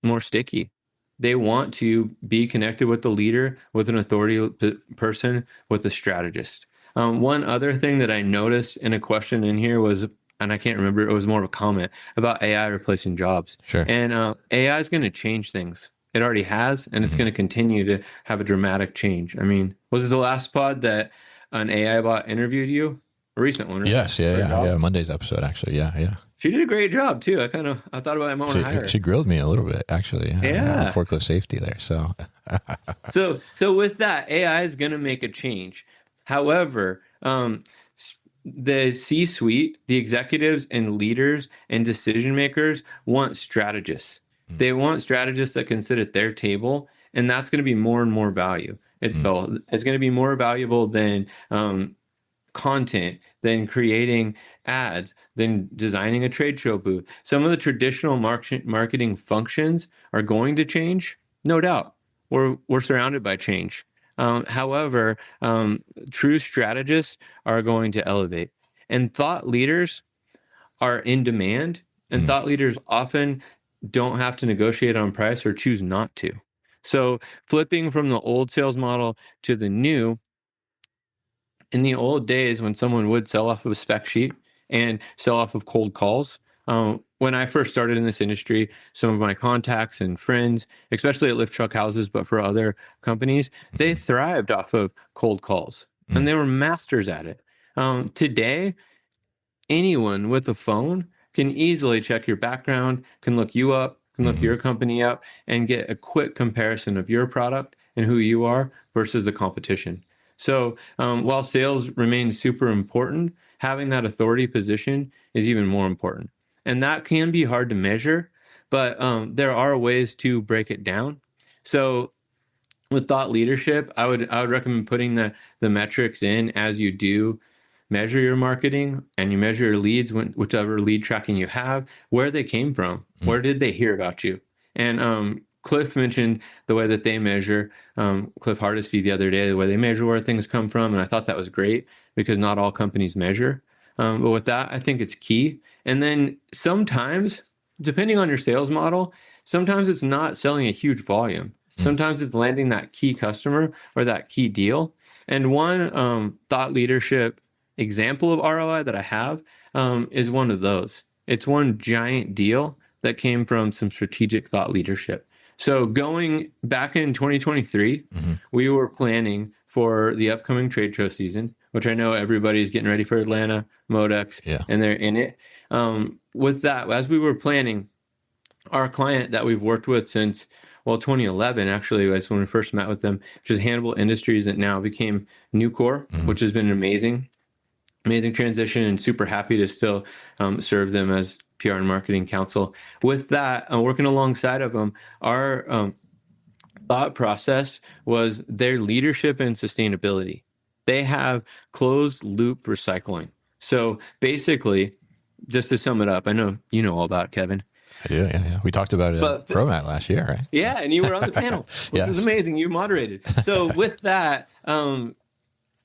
more sticky. They want to be connected with the leader, with an authority person, with a strategist. One other thing that I noticed in a question in here was, and I can't remember, it was more of a comment about AI replacing jobs. Sure. And AI is going to change things. It already has, and it's going to continue to have a dramatic change. I mean, was it the last pod that an AI bot interviewed you? A recent one, right? Yes, yeah. Monday's episode, actually. Yeah. She did a great job too. I thought about it. I might want to hire her. She grilled me a little bit, actually. Yeah. Forklift safety there. So with that, AI is going to make a change. However, the C-suite, the executives and leaders and decision makers want strategists. They want strategists that can sit at their table, and that's going to be more and more value. It's going to be more valuable than content, than creating ads, than designing a trade show booth. Some of the traditional marketing functions are going to change, no doubt. We're surrounded by change. However, true strategists are going to elevate, and thought leaders are in demand, and thought leaders often don't have to negotiate on price or choose not to. So flipping from the old sales model to the new, in the old days when someone would sell off of a spec sheet and sell off of cold calls, when I first started in this industry, some of my contacts and friends, especially at lift truck houses, but for other companies, they thrived off of cold calls and they were masters at it. Today, anyone with a phone can easily check your background, can look you up, can look your company up, and get a quick comparison of your product and who you are versus the competition. So while sales remains super important, having that authority position is even more important. And that can be hard to measure, but there are ways to break it down. So with thought leadership, I would recommend putting the metrics in as you do measure your marketing and you measure your leads, whichever lead tracking you have, where they came from, where did they hear about you? And Cliff mentioned the way that they measure, Cliff Hardesty the other day, the way they measure where things come from. And I thought that was great because not all companies measure. But with that, I think it's key. And then sometimes, depending on your sales model, sometimes it's not selling a huge volume. Sometimes it's landing that key customer or that key deal. And one thought leadership example of ROI that I have is one of those. It's one giant deal that came from some strategic thought leadership. So going back in 2023, we were planning for the upcoming trade show season. which I know everybody's getting ready for Atlanta, Modex, and they're in it. With that, as we were planning, our client that we've worked with since 2011 actually was when we first met with them, which is Hannibal Industries, that now became Nucor, which has been an amazing transition, and super happy to still serve them as PR and marketing counsel. With that, working alongside of them, our thought process was their leadership and sustainability. They have closed loop recycling. So basically, just to sum it up, I know you know all about it, Kevin. I do, yeah. We talked about it at ProMat last year, right? Yeah, and you were on the panel, which was amazing. You moderated. So with that,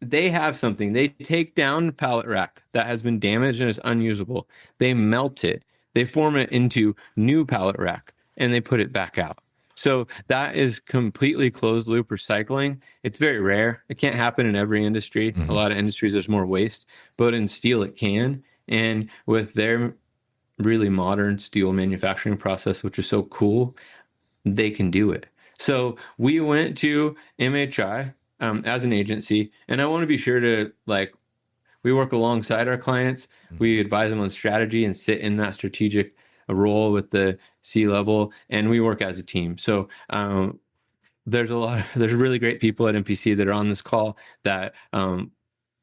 they have something. They take down pallet rack that has been damaged and is unusable. They melt it. They form it into new pallet rack, and they put it back out. So that is completely closed loop recycling. It's very rare. It can't happen in every industry. A lot of industries, there's more waste, but in steel, it can. And with their really modern steel manufacturing process, which is so cool, they can do it. So we went to MHI as an agency, and I want to be sure to, like, we work alongside our clients. We advise them on strategy and sit in that strategic role with the C-level, and we work as a team. So there's really great people at MPC that are on this call that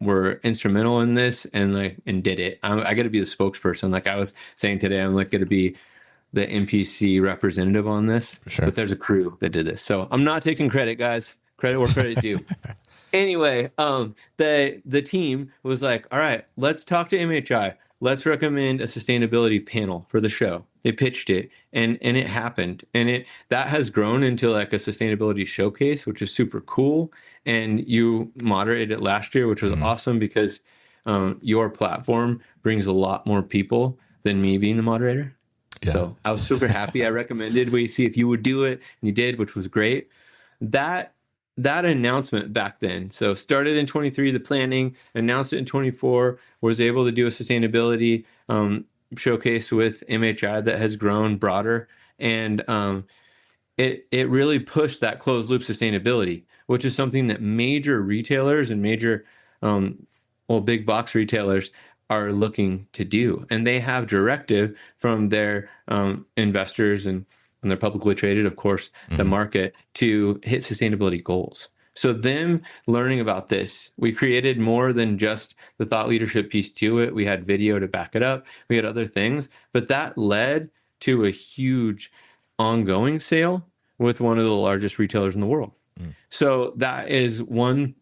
were instrumental in this and did it. I got to be the spokesperson. Like I was saying today, I'm like going to be the MPC representative on this. But there's a crew that did this. So I'm not taking credit, guys. Credit where credit due. Anyway, the team was like, all right, let's talk to MHI. Let's recommend a sustainability panel for the show. They pitched it, and it happened. And that has grown into like a sustainability showcase, which is super cool. And you moderated it last year, which was awesome because your platform brings a lot more people than me being the moderator. Yeah. So I was super happy. I recommended we see if you would do it, and you did, which was great. That announcement back then, so started in 23, the planning, announced it in 24, was able to do a sustainability showcase with MHI that has grown broader. And it really pushed that closed loop sustainability, which is something that major retailers and major, big box retailers are looking to do. And they have directive from their investors and they're publicly traded, of course, the market, to hit sustainability goals. So them learning about this, we created more than just the thought leadership piece to it. We had video to back it up. We had other things, but that led to a huge ongoing sale with one of the largest retailers in the world. So that is one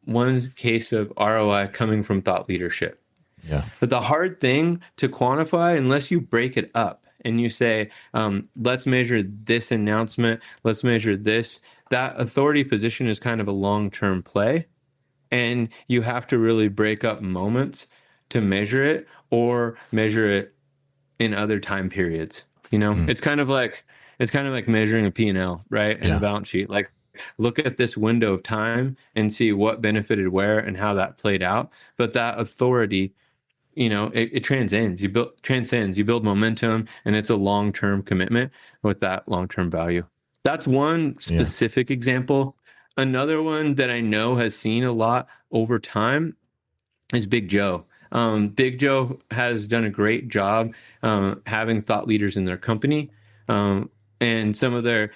case of ROI coming from thought leadership. Yeah. But the hard thing to quantify, unless you break it up, and you say, let's measure this announcement, let's measure this, that authority position is kind of a long-term play. And you have to really break up moments to measure it or measure it in other time periods. You know, it's kind of like measuring a P&L, right? And a balance sheet. Like, look at this window of time and see what benefited where and how that played out. But that authority, you know, it transcends. You build momentum, and it's a long-term commitment with that long-term value. That's one specific example. Another one that I know has seen a lot over time is Big Joe. Big Joe has done a great job having thought leaders in their company, and some of the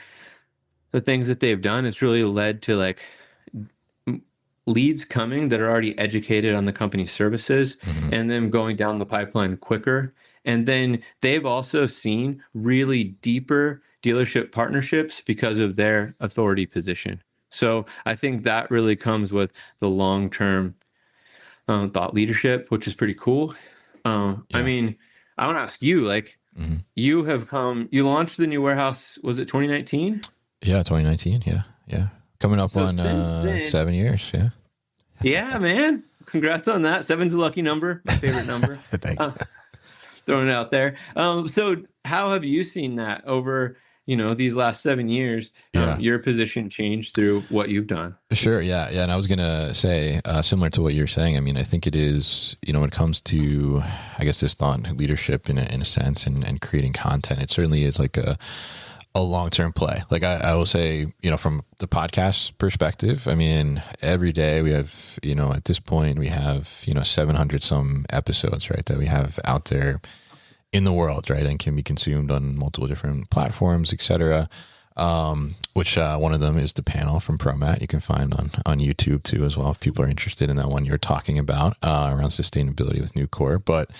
things that they've done, it's really led to like leads coming that are already educated on the company's services and them going down the pipeline quicker. And then they've also seen really deeper dealership partnerships because of their authority position. So I think that really comes with the long-term thought leadership, which is pretty cool. I mean, I want to ask you, like, you launched the new warehouse, was it 2019? Yeah, 2019. Yeah. Coming up on 7 years. Yeah. Yeah, man. Congrats on that. 7's a lucky number. My favorite number. Thanks. Throwing it out there. So how have you seen that over, these last 7 years, your position changed through what you've done? Sure. Yeah. And I was going to say, similar to what you're saying, I mean, I think it is, when it comes to, I guess, this thought leadership in a sense and creating content, it certainly is like a a long-term play. Like I will say, from the podcast perspective, I mean, every day we have, at this point we have, 700 some episodes, right, that we have out there in the world, right, and can be consumed on multiple different platforms, etc. Which one of them is the panel from ProMat. You can find on YouTube too as well if people are interested in that one you're talking about around sustainability with Nucor. But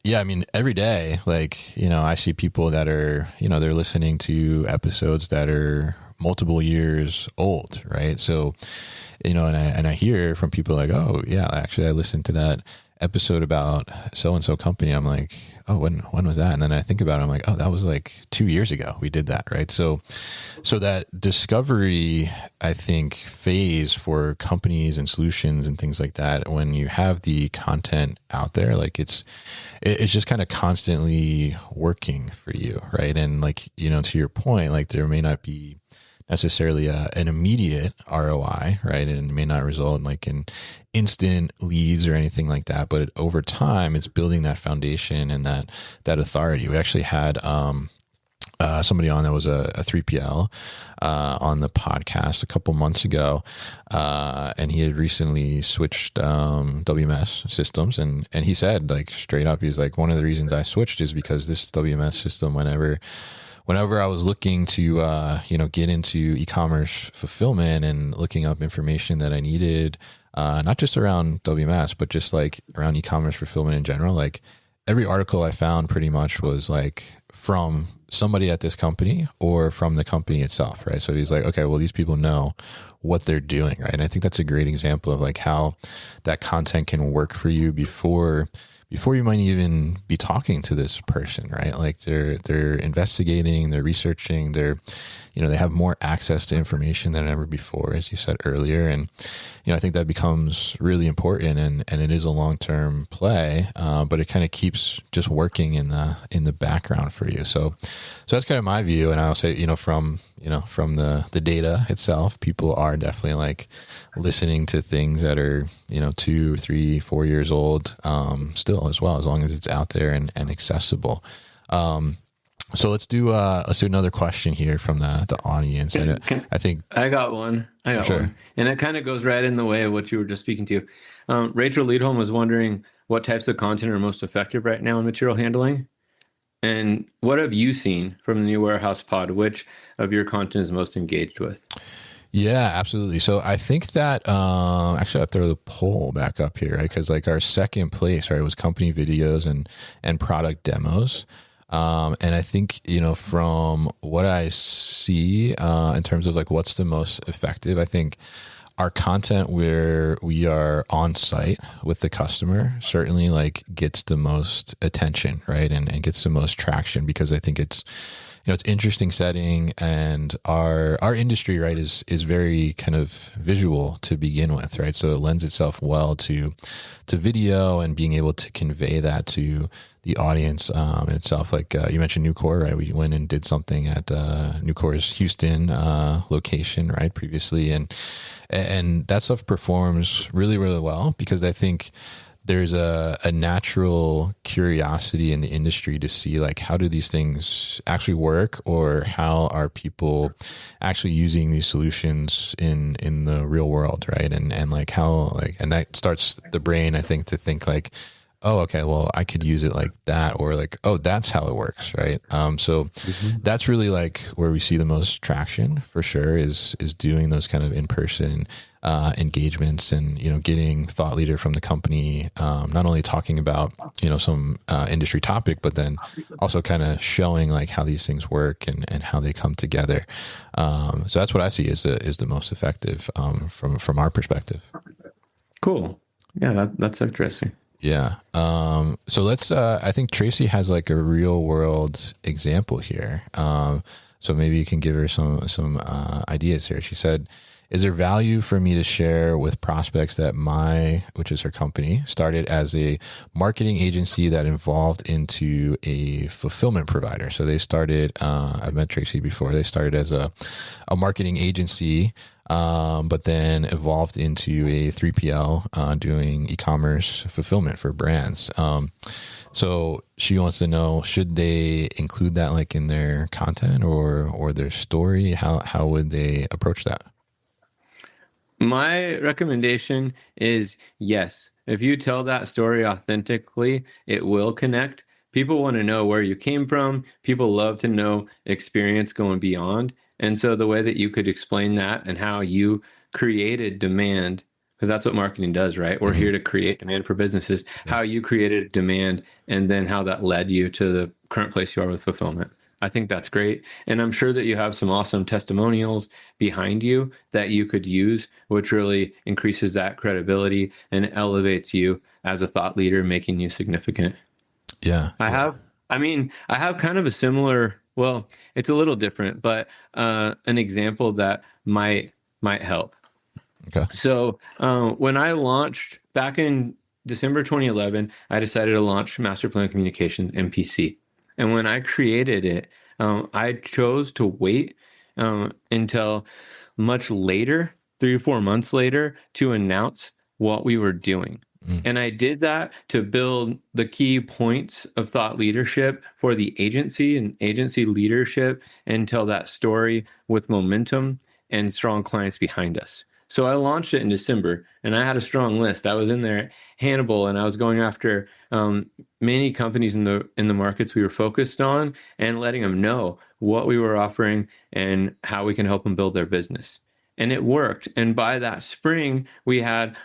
yeah, I mean, every day, like, I see people that are, they're listening to episodes that are multiple years old, right? So, and I hear from people like, oh yeah, actually I listened to that episode about so-and-so company. I'm like, oh, when was that? And then I think about it, I'm like, oh, that was like 2 years ago we did that, right? So that discovery, I think, phase for companies and solutions and things like that, when you have the content out there, like it's just kind of constantly working for you, right? And like, to your point, like there may not be necessarily an immediate ROI, right? And it may not result in like in instant leads or anything like that, but over time it's building that foundation and that authority. We actually had somebody on that was a 3PL on the podcast a couple months ago, and he had recently switched WMS systems, and he said, like, straight up, he's like, one of the reasons I switched is because this WMS system, whenever I was looking to, get into e-commerce fulfillment and looking up information that I needed, not just around WMS, but just like around e-commerce fulfillment in general, like every article I found pretty much was like from somebody at this company or from the company itself, right? So he's like, okay, well, these people know what they're doing, right? And I think that's a great example of like how that content can work for you before you might even be talking to this person, right? Like they're investigating, they're researching, they have more access to information than ever before, as you said earlier. And, I think that becomes really important, and it is a long-term play, but it kind of keeps just working in the background for you. So that's kind of my view. And I'll say, from the data itself, people are definitely like listening to things that are, 2, 3, 4 years old, still as well, as long as it's out there and accessible. So let's do another question here from the audience. I think I got one. Sure. One. And it kind of goes right in the way of what you were just speaking to. Rachel Leadholm was wondering what types of content are most effective right now in material handling. And what have you seen from the new warehouse pod? Which of your content is most engaged with? Yeah, absolutely. So I think that actually I'll throw the poll back up here, right? Because like our second place, right, was company videos and product demos. And I think, from what I see in terms of like what's the most effective, I think our content where we are on site with the customer certainly like gets the most attention, right? And gets the most traction, because I think it's, it's interesting setting, and our industry, right, is very kind of visual to begin with, right? So it lends itself well to video and being able to convey that to the audience in itself. Like you mentioned Nucor, right? We went and did something at Nucor's Houston location, right, previously, and that stuff performs really, really well, because I think there's a natural curiosity in the industry to see like, how do these things actually work, or how are people actually using these solutions in the real world, right? And like how, like, and that starts the brain, I think, to think like, oh, okay, well, I could use it like that, or like, oh, that's how it works, right? So that's really like where we see the most traction for sure, is doing those kind of in-person engagements, and getting thought leader from the company, not only talking about some industry topic, but then also kind of showing like how these things work and how they come together. So that's what I see as the most effective from our perspective. Cool. Yeah, that's interesting. Yeah. So let's, I think Tracy has like a real world example here. So maybe you can give her some ideas here. She said, is there value for me to share with prospects that which is her company, started as a marketing agency that evolved into a fulfillment provider? So they started, I've met Tracy before. They started as a marketing agency, but then evolved into a 3PL doing e-commerce fulfillment for brands. So she wants to know, should they include that like in their content or their story? How would they approach that? My recommendation is yes. If you tell that story authentically, it will connect. People want to know where you came from. People love to know experience going beyond. And so the way that you could explain that and how you created demand, because that's what marketing does, right? We're here to create demand for businesses, how you created demand and then how that led you to the current place you are with fulfillment. I think that's great. And I'm sure that you have some awesome testimonials behind you that you could use, which really increases that credibility and elevates you as a thought leader, making you significant. Yeah. I have kind of a similar, well, it's a little different, but an example that might help. Okay. So when I launched back in December 2011, I decided to launch Master Plan Communications, MPC. And when I created it, I chose to wait until much later, 3 or 4 months later, to announce what we were doing. And I did that to build the key points of thought leadership for the agency and agency leadership and tell that story with momentum and strong clients behind us. So I launched it in December and I had a strong list. I was in there at Hannibal and I was going after many companies in the markets we were focused on and letting them know what we were offering and how we can help them build their business. And it worked. And by that spring, we had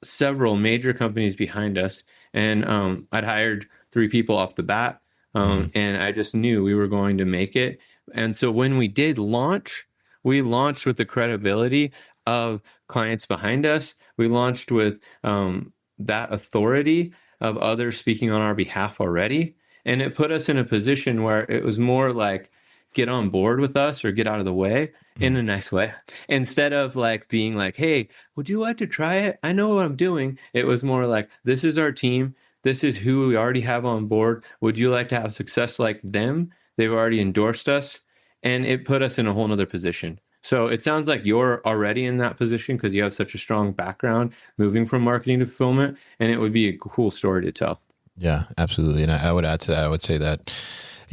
several major companies behind us. And I'd hired 3 people off the bat. And I just knew we were going to make it. And so when we did launch, we launched with the credibility of clients behind us. We launched with that authority of others speaking on our behalf already. And it put us in a position where it was more like, get on board with us or get out of the way in a nice way. Instead of like being like, hey, would you like to try it? I know what I'm doing. It was more like, this is our team. This is who we already have on board. Would you like to have success like them? They've already endorsed us. And it put us in a whole nother position. So it sounds like you're already in that position because you have such a strong background moving from marketing to fulfillment, and it would be a cool story to tell. Yeah, absolutely. And I would add to that, I would say that,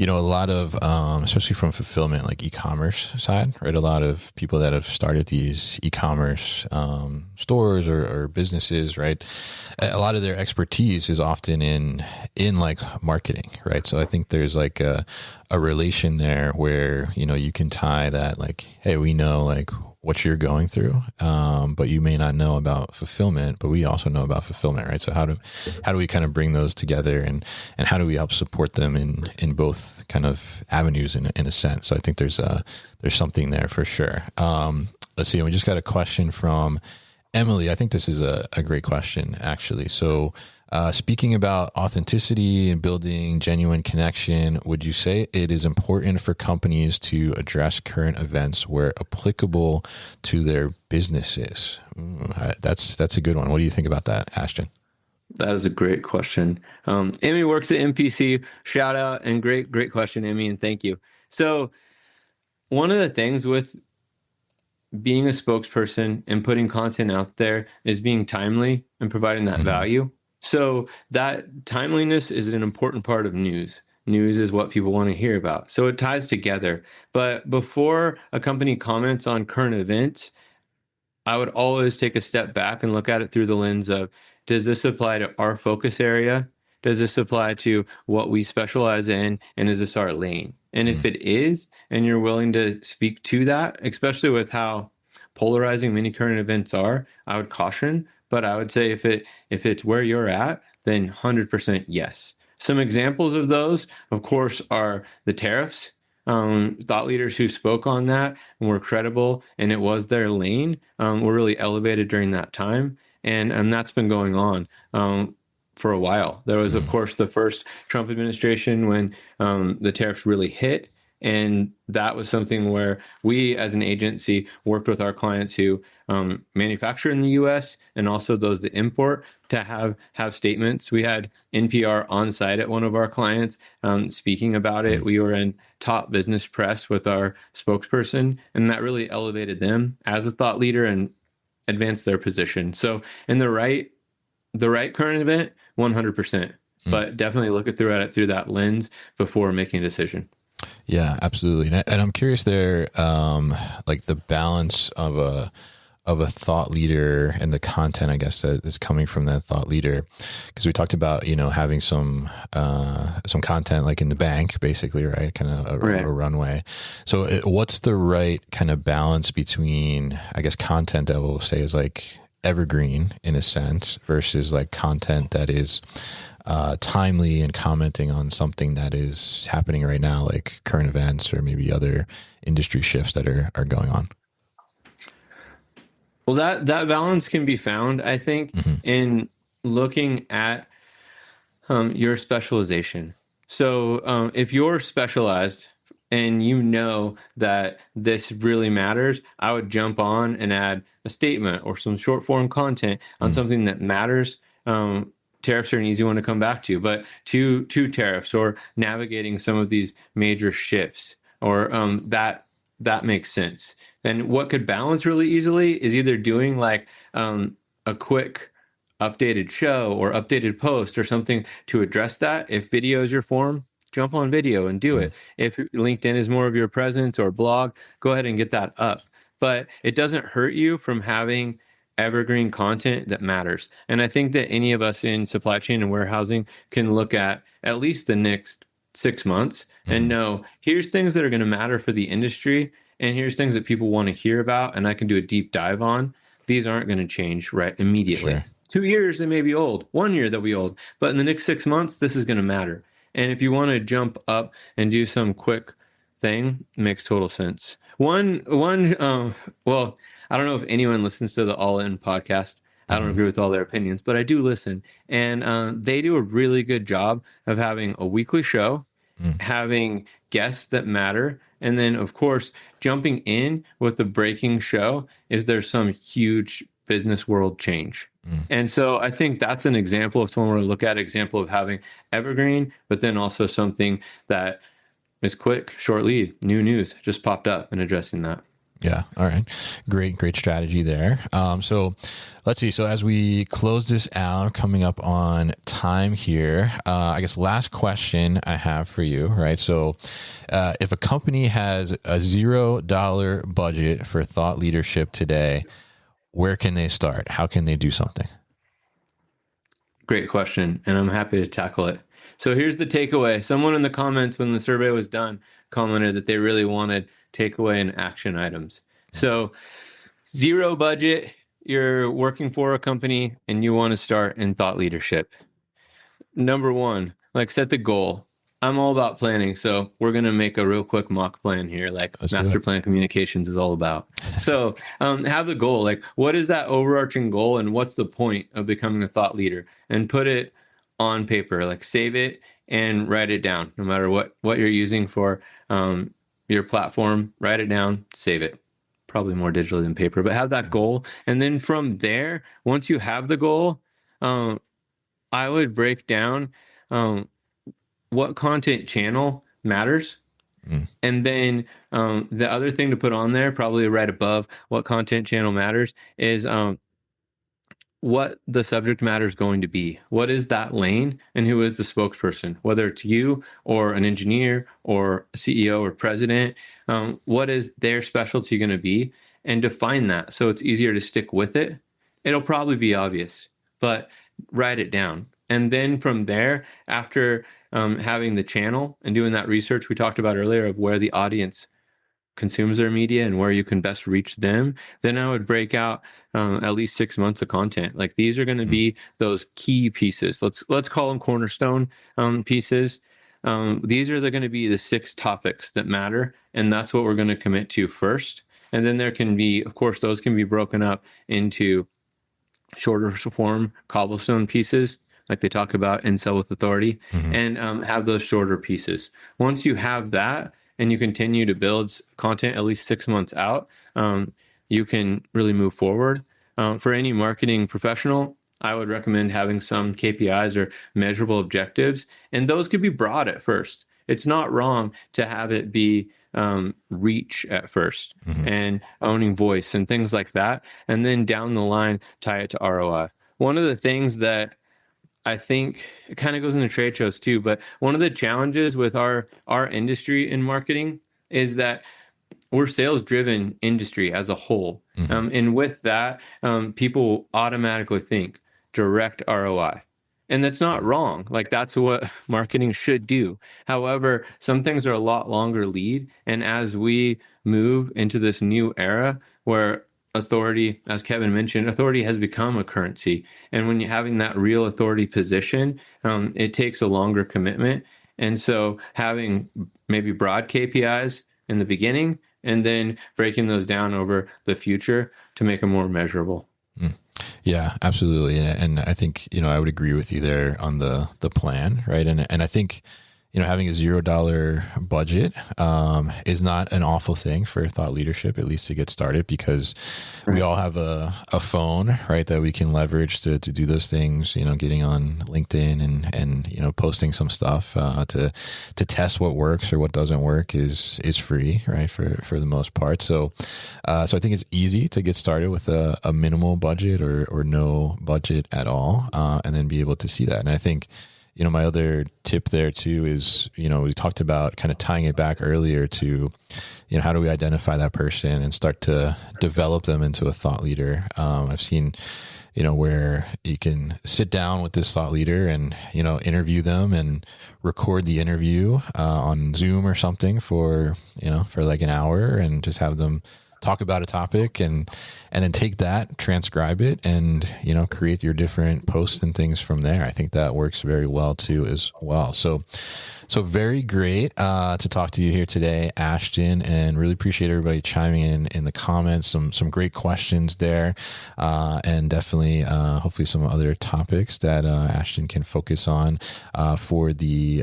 a lot of, especially from fulfillment, like e-commerce side, right? A lot of people that have started these e-commerce stores or businesses, right? A lot of their expertise is often in like marketing, right? So I think there's like a relation there where, you can tie that like, hey, we know like what you're going through, but you may not know about fulfillment, but we also know about fulfillment, right? So how do we kind of bring those together and how do we help support them in both kind of avenues in a sense? So I think there's something there for sure. Let's see. We just got a question from Emily. I think this is a great question actually. So, speaking about authenticity and building genuine connection, would you say it is important for companies to address current events where applicable to their businesses? That's a good one. What do you think about that, Ashton? That is a great question. Emmy works at MPC. Shout out and great question, Emmy, and thank you. So one of the things with being a spokesperson and putting content out there is being timely and providing that value. So that timeliness is an important part of news. News is what people want to hear about. So it ties together. But before a company comments on current events, I would always take a step back and look at it through the lens of, does this apply to our focus area? Does this apply to what we specialize in? And is this our lane? And if it is, and you're willing to speak to that, especially with how polarizing many current events are, I would caution. But I would say if it's where you're at, then 100% yes. Some examples of those, of course, are the tariffs. Thought leaders who spoke on that and were credible and it was their lane were really elevated during that time. And that's been going on for a while. There was, of course, the first Trump administration when the tariffs really hit. And that was something where we, as an agency, worked with our clients who manufacture in the U.S. and also those that import to have statements. We had NPR on site at one of our clients speaking about it. We were in top business press with our spokesperson, and that really elevated them as a thought leader and advanced their position. So in the right current event, 100%, but definitely look at it through that lens before making a decision. Yeah, absolutely. And I'm curious there, like the balance of a thought leader and the content, I guess, that is coming from that thought leader, because we talked about, having some content like in the bank, basically, right? Kind of a runway. So what's the right kind of balance between, I guess, content that we'll say is like evergreen in a sense versus like content that is timely and commenting on something that is happening right now, like current events or maybe other industry shifts that are going on? Well, that balance can be found, I think, in looking at your specialization. So if you're specialized and you know that this really matters, I would jump on and add a statement or some short form content on something that matters. Tariffs are an easy one to come back to, but to tariffs or navigating some of these major shifts, or that makes sense. And what could balance really easily is either doing like a quick updated show or updated post or something to address that. If video is your form, jump on video and do it. If LinkedIn is more of your presence or blog, go ahead and get that up. But it doesn't hurt you from having evergreen content that matters. And I think that any of us in supply chain and warehousing can look at least the next 6 months and know, here's things that are going to matter for the industry, and here's things that people want to hear about, and I can do a deep dive on. These aren't going to change right immediately. Sure. 2 years, they may be old. 1 year, they'll be old. But in the next 6 months, this is going to matter. And if you want to jump up and do some quick thing, it makes total sense. Well, I don't know if anyone listens to the All In podcast. I don't agree with all their opinions, but I do listen. And they do a really good job of having a weekly show, having guests that matter, and then, of course, jumping in with the breaking show if there's some huge business world change. And so I think that's an example, if someone were to look at an example of having evergreen, but then also something that is quick, short lead, new news just popped up, and addressing that. Yeah. All right. Great strategy there. So let's see. So as we close this out, coming up on time here, I guess last question I have for you, right? So if a company has a $0 budget for thought leadership today, where can they start? How can they do something? Great question. And I'm happy to tackle it. So here's the takeaway. Someone in the comments when the survey was done commented that they really wanted takeaway and action items. So 0 budget, you're working for a company and you want to start in thought leadership. Number 1, like set the goal. I'm all about planning, so we're going to make a real quick mock plan here, like master plan communications is all about. So have the goal, like what is that overarching goal and what's the point of becoming a thought leader? And put it on paper, like save it and write it down. No matter what you're using for your platform, write it down, save it. Probably more digitally than paper, but have that goal. And then from there, once you have the goal, I would break down what content channel matters. And then the other thing to put on there, probably right above what content channel matters, is what the subject matter is going to be. What is that lane and who is the spokesperson? Whether it's you or an engineer or a CEO or president, what is their specialty going to be? And define that so it's easier to stick with it. It'll probably be obvious, but write it down. And then from there, after having the channel and doing that research we talked about earlier of where the audience consumes their media and where you can best reach them, then I would break out at least 6 months of content. Like these are going to be those key pieces. Let's call them cornerstone pieces. These are going to be the 6 topics that matter, and that's what we're going to commit to first. And then there can be, of course, those can be broken up into shorter form cobblestone pieces, like they talk about in Sell with Authority, and have those shorter pieces. Once you have that, and you continue to build content at least 6 months out, you can really move forward. For any marketing professional, I would recommend having some KPIs or measurable objectives, and those could be broad at first. It's not wrong to have it be reach at first, and owning voice and things like that. And then down the line, tie it to ROI. One of the things that I think it kind of goes into trade shows too, but one of the challenges with our industry in marketing is that we're sales driven industry as a whole. And with that, people automatically think direct ROI. And that's not wrong. Like, that's what marketing should do. However, some things are a lot longer lead. And as we move into this new era where authority, as Kevin mentioned, authority has become a currency. And when you're having that real authority position, it takes a longer commitment. And so having maybe broad KPIs in the beginning and then breaking those down over the future to make them more measurable. Yeah, absolutely. And I think, I would agree with you there on the plan, right? And I think, having a $0 budget is not an awful thing for thought leadership, at least to get started, because we all have a phone, right, that we can leverage to do those things, getting on LinkedIn and posting some stuff to test what works or what doesn't work is free, right, for the most part. So I think it's easy to get started with a minimal budget or no budget at all, and then be able to see that. And I think, my other tip there too is, we talked about kind of tying it back earlier to, how do we identify that person and start to develop them into a thought leader? I've seen, where you can sit down with this thought leader and, interview them and record the interview on Zoom or something for like an hour and just have them talk about a topic and then take that, transcribe it, and, create your different posts and things from there. I think that works very well too as well. So very great to talk to you here today, Ashton, and really appreciate everybody chiming in the comments. Some great questions there, and definitely hopefully some other topics that Ashton can focus on for the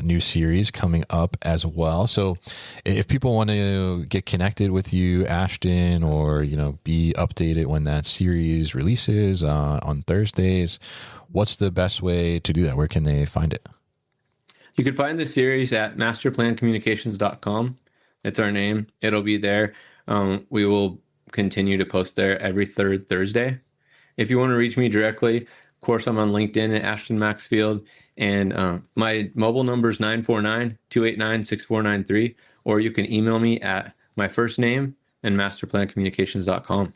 new series coming up as well. So if people want to get connected with you, Ashton, or be updated when that series releases on Thursdays, what's the best way to do that? Where can they find it? You can find the series at masterplancommunications.com. It's our name. It'll be there. We will continue to post there every third Thursday. If you want to reach me directly, of course, I'm on LinkedIn at Ashton Maxfield, and my mobile number is 949-289-6493, or you can email me at my first name and masterplancommunications.com.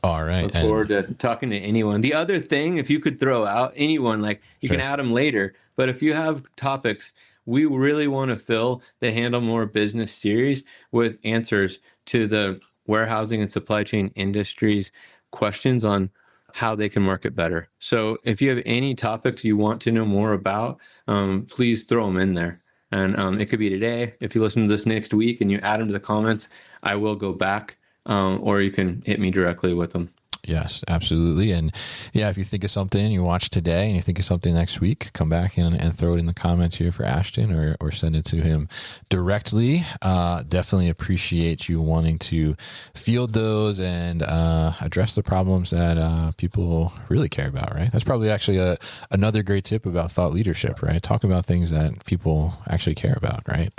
All right. Look forward to talking to anyone. The other thing, if you could throw out anyone, like you can add them later, but if you have topics, we really want to fill the Handle More Business series with answers to the warehousing and supply chain industries questions on how they can market better. So if you have any topics you want to know more about, please throw them in there. And it could be today. If you listen to this next week and you add them to the comments, I will go back, or you can hit me directly with them. Yes, absolutely. And yeah, if you think of something you watch today and you think of something next week, come back and throw it in the comments here for Ashton, or send it to him directly. Definitely appreciate you wanting to field those and address the problems that people really care about, right? That's probably actually another great tip about thought leadership, right? Talk about things that people actually care about, right?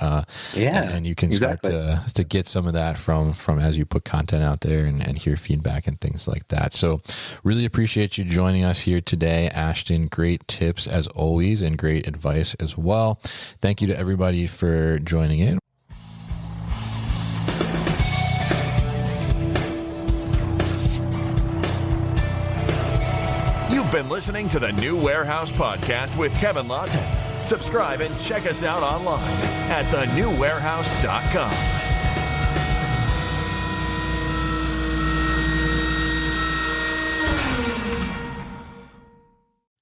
And you can start to get some of that from as you put content out there and hear feedback and things like that. So really appreciate you joining us here today, Ashton. Great tips as always and great advice as well. Thank you to everybody for joining in. You've been listening to the New Warehouse Podcast with Kevin Lawton. Subscribe and check us out online at thenewwarehouse.com.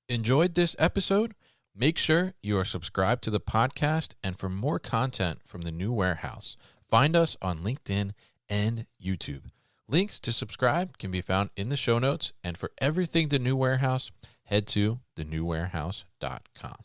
Enjoyed this episode? Make sure you are subscribed to the podcast, and for more content from the New Warehouse, find us on LinkedIn and YouTube. Links to subscribe can be found in the show notes, and for everything The New Warehouse, head to thenewwarehouse.com.